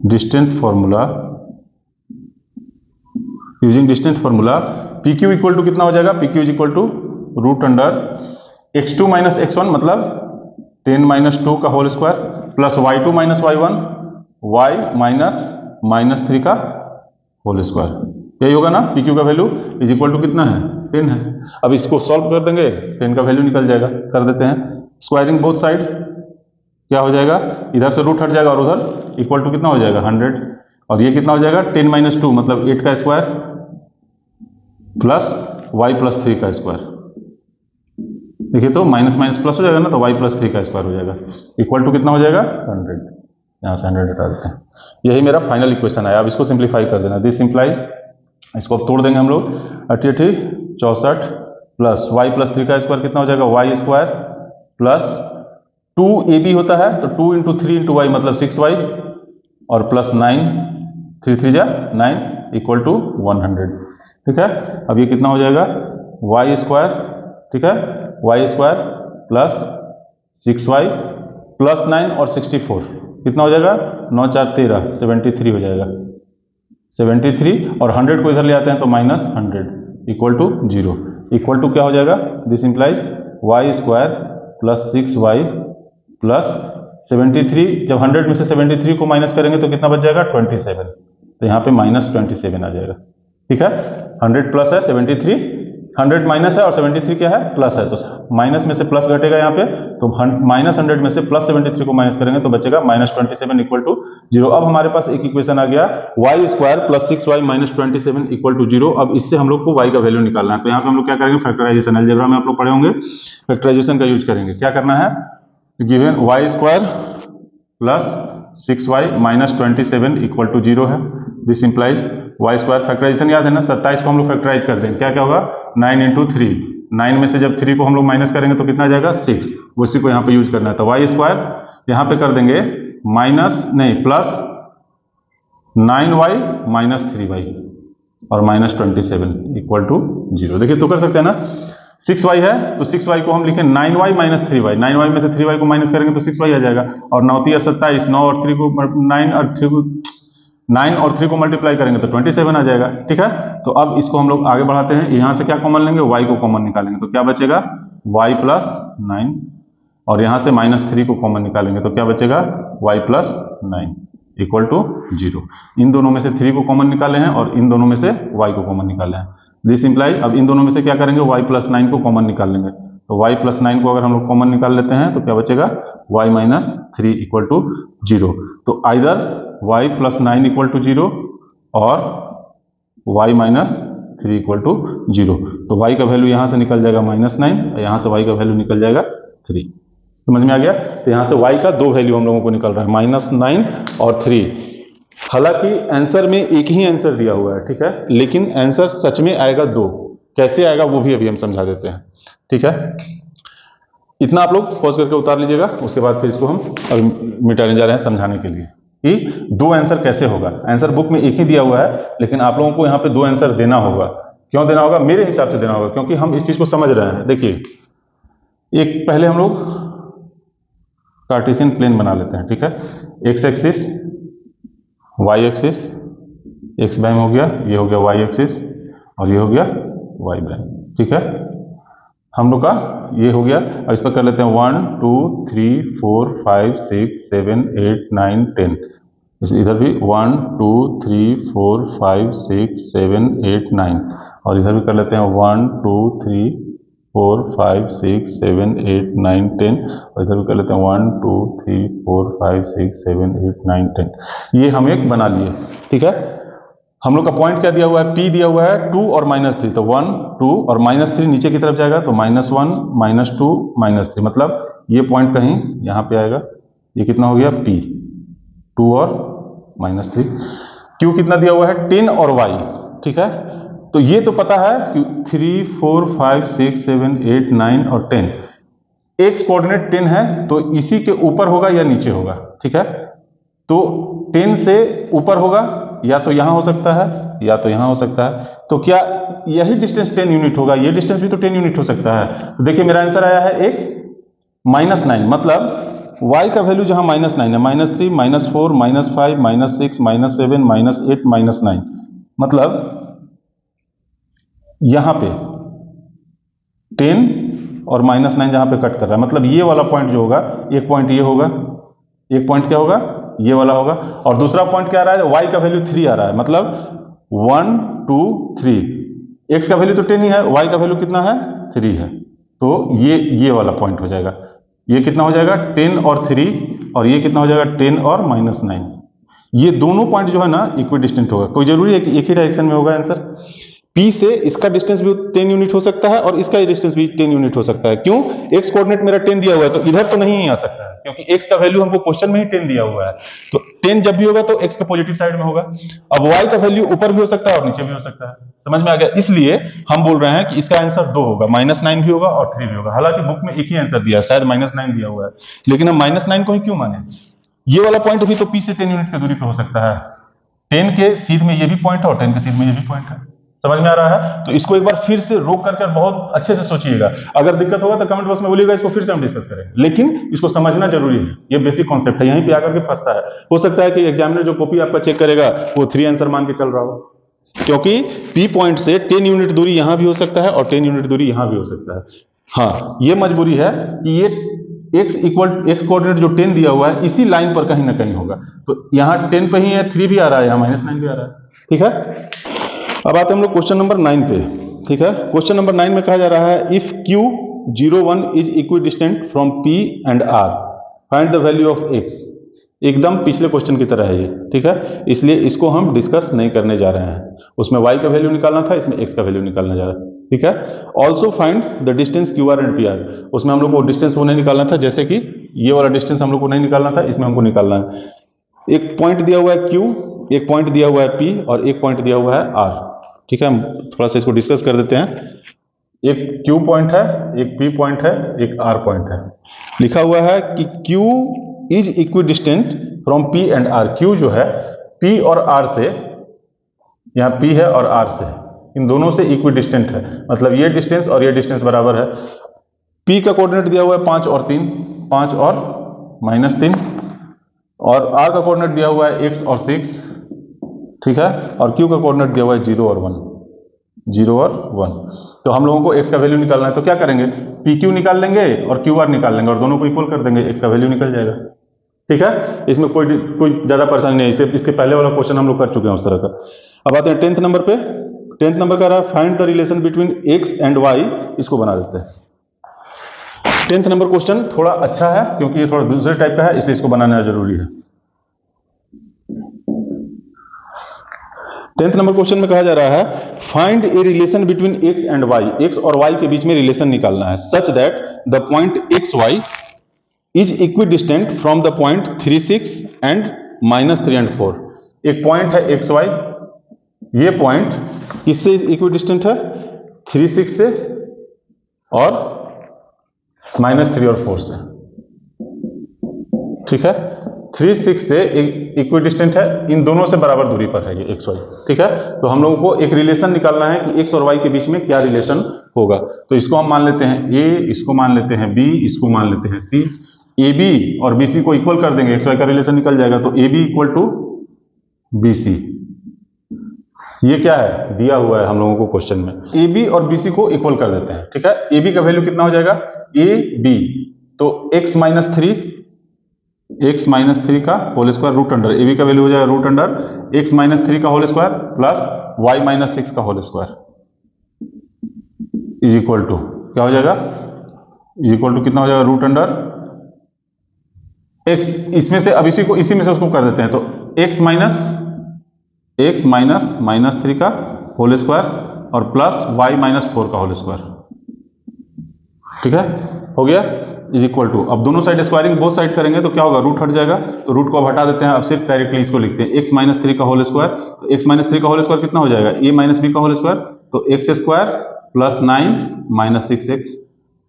S1: distance formula PQ equal to कितना हो जाएगा PQ is equal to √x2 - x1 मतलब 10 - 2 का whole square plus y2 - y1 y -3 का होल स्क्वायर, यही होगा ना। PQ का वैल्यू इज इक्वल टू कितना है 10 है। अब इसको सॉल्व कर देंगे 10 का वैल्यू निकल जाएगा। कर देते हैं स्क्वायरिंग बोथ साइड, क्या हो जाएगा इधर से रूट हट जाएगा और उधर इक्वल टू कितना हो जाएगा 100 और ये कितना हो जाएगा 10 - 2 मतलब 8 का स्क्वायर प्लस y + 3 का स्क्वायर। देखिए तो माइनस माइनस प्लस हो जाएगा ना तो y + 3 का स्क्वायर हो जाएगा इक्वल टू कितना हो जाएगा 100। यहाँ से 100 हटा देते हैं, यही मेरा फाइनल इक्वेशन आया। अब इसको सिंप्लीफाई कर देना। दिस इंप्लाइज, इसको अब तोड़ देंगे हम लोग 88 64 प्लस y + 3 का स्क्वायर कितना हो जाएगा y स्क्वायर प्लस 2ab होता है तो 2 × 3 × y मतलब 6y और प्लस 9 3 3 जा 9 इक्वल टू 100। ठीक है, अब ये कितना हो जाएगा y स्क्वायर, ठीक है y square plus 6y plus 9 और 64 कितना हो जाएगा 9 4 13 73 हो जाएगा 73 और 100 को इधर ले आते हैं तो -100 इक्वल टू 0 इक्वल टू क्या हो जाएगा this implies y square plus 6y plus 73। जब 100 में से 73 को माइनस करेंगे तो कितना बच जाएगा 27, तो यहाँ पे -27 आ जाएगा। ठीक है, 100 प्लस है 73, 100 माइनस है और 73 क्या है प्लस है, तो माइनस में से प्लस घटेगा यहाँ पे तो -100 में से प्लस 73 को माइनस करेंगे तो बचेगा -27 इक्वल टू 0। अब हमारे पास एक इक्वेशन आ गया y square plus 6y -27 equal to 0। अब इससे हम लोग को y का वैल्यू निकालना है, तो यहाँ पे हम लोग क्या करेंगे फैक्टराइजेशन, अलजेब्रा में आप लोग पढ़े होंगे फैक्टराइजेशन का यूज करेंगे। क्या करना है given y square plus 6y -27 equal to 0 है। This implies y square factorisation याद है ना 27 को हम लोग फैक्टराइज कर देंगे, क्या क्या होगा 9 × 3, 9 में से जब 3 को हम लोग माइनस करेंगे तो कितना आ जाएगा 6, उसी को यहाँ पे यूज करना है। तो y स्क्वायर यहाँ पे कर देंगे प्लस 9y -3y और -27 इक्वल टू 0। देखिए तो कर सकते हैं ना, 6y है तो 6y को हम लिखें 9y -3y, 9y में से 3y को माइनस करेंगे तो 6y आ जाएगा और 9 × 27, 9 और 3 को 9 और 3 को मल्टीप्लाई करेंगे तो 27 आ जाएगा। ठीक है, तो अब इसको हम लोग आगे बढ़ाते हैं, यहाँ से क्या कॉमन लेंगे y को कॉमन निकालेंगे तो क्या बचेगा y + 9 और यहाँ से -3 को कॉमन निकालेंगे तो क्या बचेगा y + 9 इक्वल टू 0। इन दोनों में से 3 को कॉमन निकाले हैं और इन दोनों में से y को कॉमन निकाले हैं। दिस इंप्लाई अब इन दोनों में से क्या करेंगे y + 9 को कॉमन निकाल लेंगे तो y प्लस 9 को अगर हम लोग कॉमन निकाल लेते हैं तो क्या बचेगा, y माइनस 3 इक्वल टू 0। तो either y plus 9 equal to 0 और y माइनस 3 इक्वल टू 0। तो y का वैल्यू यहाँ से निकल जाएगा -9 और यहाँ से y का वैल्यू निकल जाएगा 3। समझ में आ गया। तो यहाँ से y का दो वैल्यू हम लोगों को निकल रहा है, -9 और 3। हालांकि आंसर में एक ही आंसर दिया हुआ है, ठीक है, लेकिन आंसर सच में आएगा 2। कैसे आएगा वो भी अभी हम समझा देते हैं, ठीक है। इतना आप लोग पॉज करके उतार लीजिएगा, उसके बाद फिर इसको हम अभी मिटाने जा रहे हैं समझाने के लिए कि दो आंसर कैसे होगा। आंसर बुक में एक ही दिया हुआ है, लेकिन आप लोगों को यहाँ पे दो आंसर देना होगा। क्यों देना होगा? मेरे हिसाब से देना होगा, क्योंकि हम इस चीज को समझ रहे हैं। देखिए, एक पहले हम लोग कार्टेशियन प्लेन बना लेते हैं, ठीक है। X axis, y axis, x prime हो गया, ये हो गया वाई एक्सिस और ये हो गया वाई प्राइम, ठीक है। हम लोग का ये हो गया। और इस पर कर लेते हैं 1 2 3 4 5 6 7 8 9 10। इधर भी 1 2 3 4 5 6 7 8 9 और इधर भी कर लेते हैं 1 2 3 4 5 6 7 8 9 10 और इधर भी कर लेते हैं 1 2 3 4 5 6 7 8 9 10। ये हम एक बना लिए, ठीक है। हम लोग का पॉइंट क्या दिया हुआ है? P दिया हुआ है 2 और -3, तो 1 2 और -3 नीचे की तरफ जाएगा तो -1 -2 -3, मतलब ये पॉइंट कहीं यहाँ पे आएगा। ये कितना हो गया? P 2 और -3। Q कितना दिया हुआ है? 10 और Y, ठीक है। तो ये तो पता है कि 3 4 5 6 7 8 9 और 10। एक्स कोऑर्डिनेट 10 है तो इसी के ऊपर होगा या नीचे होगा, ठीक है। तो 10 से ऊपर होगा, या तो यहां हो सकता है या तो यहां हो सकता है। तो क्या यही डिस्टेंस 10 यूनिट होगा? ये डिस्टेंस भी तो 10 यूनिट हो सकता है। तो देखिए मेरा आंसर आया है एक -9, मतलब y का वैल्यू जहां -9 है, -3 -4 -5 -6 -7 -8 -9, मतलब यहां पे 10 और -9 जहां पे कट कर रहा है, मतलब ये वाला पॉइंट जो होगा, एक पॉइंट ये होगा, एक पॉइंट क्या होगा? ये वाला होगा। और दूसरा पॉइंट क्या आ रहा है? y का वैल्यू 3 आ रहा है, मतलब 1 2 3। x का वैल्यू तो 10 ही है, y का वैल्यू कितना है? 3 है। तो ये वाला पॉइंट हो जाएगा। ये कितना हो जाएगा? 10 और 3, और ये कितना हो जाएगा? 10 और -9। ये दोनों पॉइंट जो है ना इक्विडिस्टेंट होगा। कोई जरूरी है कि एक ही डायरेक्शन में होगा आंसर? P से इसका डिस्टेंस भी 10 यूनिट हो सकता है और इसका डिस्टेंस भी 10 यूनिट हो सकता है। क्यों? x कोऑर्डिनेट मेरा 10 दिया हुआ है, तो इधर तो नहीं आ सकता है, क्योंकि x का वैल्यू हमको क्वेश्चन में ही 10 दिया हुआ है। तो 10 जब भी होगा तो x का पॉजिटिव साइड में होगा। अब y का वैल्यू ऊपर भी हो सकता है और नीचे भी हो सकता है। समझ में आ गया? इसलिए हम बोल रहे हैं कि इसका आंसर 2 होगा, -9 भी होगा और 3 भी होगा। हालांकि बुक में एक ही आंसर दिया है, शायद -9 दिया हुआ है, लेकिन हम -9 को ही क्यों माने? ये वाला पॉइंट भी तो P से 10 यूनिट की दूरी पर हो सकता है। 10 के सीध में ये भी पॉइंट है और 10 के सीध में ये भी पॉइंट है। समझ में आ रहा है? तो इसको एक बार फिर से रोक करके बहुत अच्छे से सोचिएगा। अगर दिक्कत होगा तो कमेंट बॉक्स में बोलिएगा, इसको फिर से हम डिस्कस करेंगे, लेकिन इसको समझना जरूरी है। ये बेसिक कॉन्सेप्ट है, यहीं पे आकर के फंसता है। हो सकता है कि एग्जामिनर जो कॉपी आपका चेक करेगा वो 3 आंसर मान के चल रहा हो, क्योंकि P पॉइंट से 10 यूनिट दूरी यहां भी हो सकता है और 10 यूनिट दूरी यहां भी हो सकता है। हाँ, ये मजबूरी है कि ये x कोऑर्डिनेट जो 10 दिया हुआ है इसी लाइन पर कहीं ना कहीं होगा। तो यहाँ 10 पे ही है, 3 भी आ रहा है, यहाँ -9 भी आ रहा है, ठीक है। अब आते हैं हम लोग क्वेश्चन नंबर 9 पे, ठीक है। क्वेश्चन नंबर 9 में कहा जा रहा है if Q 01 is equidistant from P and R, find the value of x। एकदम पिछले क्वेश्चन की तरह है ये, ठीक है। इसलिए इसको हम डिस्कस नहीं करने जा रहे हैं। उसमें y का वैल्यू निकालना था, इसमें x का वैल्यू निकालना जा रहा है, ठीक है। Also find the distance QR and PR। उसमें हम लोग को डिस्टेंस वो नहीं निकालना था, जैसे कि ये वाला डिस्टेंस हम लोग को नहीं निकालना था, इसमें हमको निकालना है। एक पॉइंट दिया हुआ है Q, एक पॉइंट दिया हुआ है P और एक पॉइंट दिया हुआ है R, ठीक है। हम थोड़ा सा इसको डिस्कस कर देते हैं। एक Q पॉइंट है, एक P पॉइंट है, एक R पॉइंट है। लिखा हुआ है कि Q is equidistant from P and R। Q जो है P और R से, यहाँ P है और R से, इन दोनों से इक्विडिस्टेंट है, मतलब ये डिस्टेंस और ये डिस्टेंस बराबर है। P का कोऑर्डिनेट दिया हुआ है 5 और 3, 5 और -3, और R का कोऑर्डिनेट दिया हुआ है x और 6, ठीक है। और Q का कोऑर्डिनेट दिया हुआ है 0 और 1, 0 और 1। तो हम लोगों को x का वैल्यू निकालना है, तो क्या करेंगे? PQ निकाल लेंगे और QR निकाल लेंगे और दोनों को इक्वल कर देंगे, x का वैल्यू निकल जाएगा, ठीक है। इसमें कोई ज्यादा परेशानी नहीं है। इसके पहले वाला क्वेश्चन हम लोग कर चुके हैं उस तरह का। अब आते हैं 10th नंबर पे। 10th नंबर का रहा find the relation between x and y। इसको बना देते हैं। 10th नंबर क्वेश्चन थोड़ा अच्छा है क्योंकि ये थोड़ा दूसरे टाइप का है, इसलिए इसको बनाना जरूरी है। 10th नंबर क्वेश्चन में कहा जा रहा है find a relation between x and y, x और y के बीच में रिलेशन निकालना है such that the point x y is equidistant from the point 3 6 and -3 and 4। एक पॉइंट है एक्स वाई, ये पॉइंट किससे इक्विडिस्टेंट है? 3 6 से और -3 और 4 से, ठीक है। 3 6 से इक्विडिस्टेंट है, इन दोनों से बराबर दूरी पर है ये एक्स वाई, ठीक है। तो हम लोगों को एक रिलेशन निकालना है कि एक्स और वाई के बीच में क्या रिलेशन होगा। तो इसको हम मान लेते हैं ए, इसको मान लेते हैं बी, इसको मान लेते हैं सी। ए बी और बी सी को इक्वल कर देंगे, एक्स वाई का रिलेशन निकल जाएगा। तो A B equal to B C, ये क्या है दिया हुआ है हम लोगों को क्वेश्चन में। ए बी और बी सी को इक्वल कर देते हैं, ठीक है। ए बी का वैल्यू कितना हो जाएगा? ए बी, तो x माइनस थ्री का whole square root under, A B का वैल्यू हो जाएगा रूट अंडर x माइनस 3 का whole square plus y minus 6 का whole square is equal to क्या हो जाएगा? इज इक्वल टू कितना हो जाएगा? रूट अंडर x, इसमें से अब इसी में से उसको कर देते हैं। तो x माइनस 3 का होल स्क्वायर और प्लस y माइनस 4 का होल स्क्वायर, ठीक है, हो गया इज इक्वल टू। अब दोनों साइड स्क्वायरिंग बोथ साइड करेंगे तो क्या होगा? रूट हट जाएगा, तो रूट को अब हटा देते हैं। अब सिर्फ डायरेक्टली इसको लिखते हैं x माइनस 3 का होल स्क्वायर। तो x माइनस 3 का होल स्क्वायर कितना हो जाएगा? a माइनस बी का होल स्क्वायर, तो x square plus 9 minus 6x,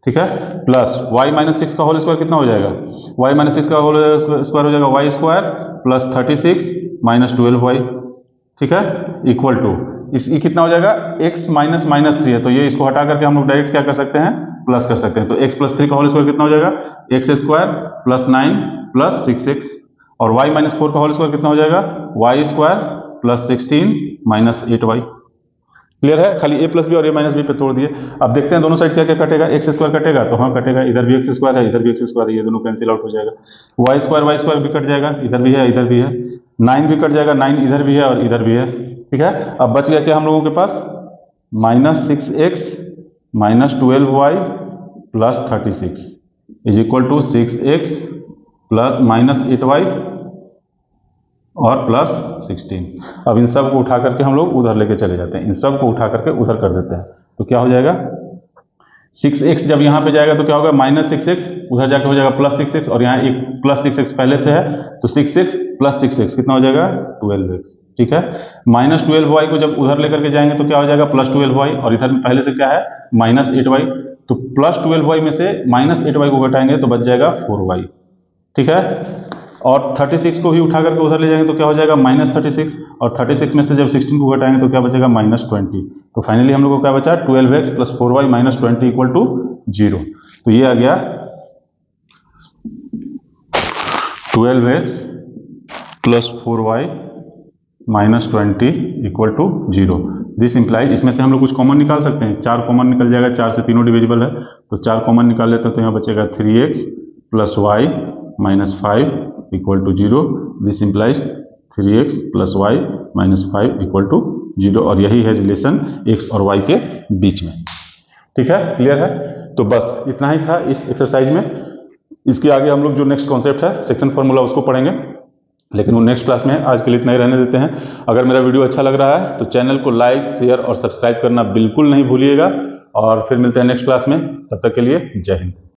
S1: ठीक है, प्लस y माइनस 6 का होल स्क्वायर कितना हो जाएगा? y माइनस 6 का होल स्क्वायर हो जाएगा y square plus 36 minus 12y, ठीक है, इक्वल टू ये कितना हो जाएगा? x माइनस 3 है, तो ये इसको हटा करके हम लोग डायरेक्ट क्या कर सकते हैं? प्लस कर सकते हैं। तो x प्लस 3 का होल स्क्वायर कितना हो जाएगा? x square plus 9 plus 6x, और y माइनस 4 का होल स्क्वायर कितना हो जाएगा? y square plus 16 minus 8y। Clear है? खाली a प्लस बी और a माइनस बी पे तोड़ दिए। अब देखते हैं दोनों साइड क्या क्या कटेगा। x स्क्वायर कटेगा, तो हाँ कटेगा, इधर भी x स्क्वायर है, इधर भी x स्क्वायर है, ये दोनों कैंसिल आउट हो जाएगा। y स्क्वायर भी कट जाएगा, इधर भी है इधर भी है। 9 भी कट जाएगा, 9 इधर भी है और इधर भी है, ठीक है। अब बच गया क्या हम लोगों के पास? Minus 6x minus 12y plus 36 is equal to 6x plus minus 8y और प्लस 16। अब इन सब को उठा करके हम लोग उधर लेके चले जाते हैं, इन सब को उठा करके उधर कर देते हैं। तो क्या हो जाएगा? 6x जब यहाँ पे जाएगा तो क्या होगा? माइनस 6x, उधर जाके हो जाएगा प्लस 6x, और यहाँ एक प्लस 6x पहले से है, तो 6x प्लस 6x कितना हो जाएगा? 12x, ठीक है। माइनस 12y को जब उधर लेकर के जाएंगे तो क्या हो जाएगा? प्लस 12y, और इधर पहले से क्या है? माइनस 8y, तो प्लस 12y में से माइनस 8y को घटाएंगे तो बच जाएगा 4y, ठीक है। और 36 को भी उठा करके उधर ले जाएंगे तो क्या हो जाएगा? माइनस 36, और 36 में से जब 16 को घटाएंगे तो क्या बचेगा? माइनस 20। तो फाइनली हम लोग को क्या बचा? 12x plus 4y minus 20 equal to 0। तो ये आ गया 12x plus 4y minus 20 equal to 0। This implies, इसमें से हम लोग कुछ कॉमन निकाल सकते हैं, 4 कॉमन निकल जाएगा, 4 से तीनों डिविजिबल है, तो 4 कॉमन निकाल लेते हैं तो यहाँ बचेगा 3x plus y minus 5 equal to 0। This implies 3x plus y minus 5 equal to 0, और यही है रिलेशन x और y के बीच में, ठीक है। क्लियर है? तो बस इतना ही था इस एक्सरसाइज में। इसके आगे हम लोग जो नेक्स्ट कॉन्सेप्ट है सेक्शन फार्मूला उसको पढ़ेंगे, लेकिन वो नेक्स्ट क्लास में है। आज के लिए इतना ही रहने देते हैं। अगर मेरा वीडियो अच्छा लग रहा है तो चैनल को लाइक, शेयर और सब्सक्राइब करना बिल्कुल नहीं भूलिएगा, और फिर मिलते हैं नेक्स्ट क्लास में। तब तक के लिए जय हिंद।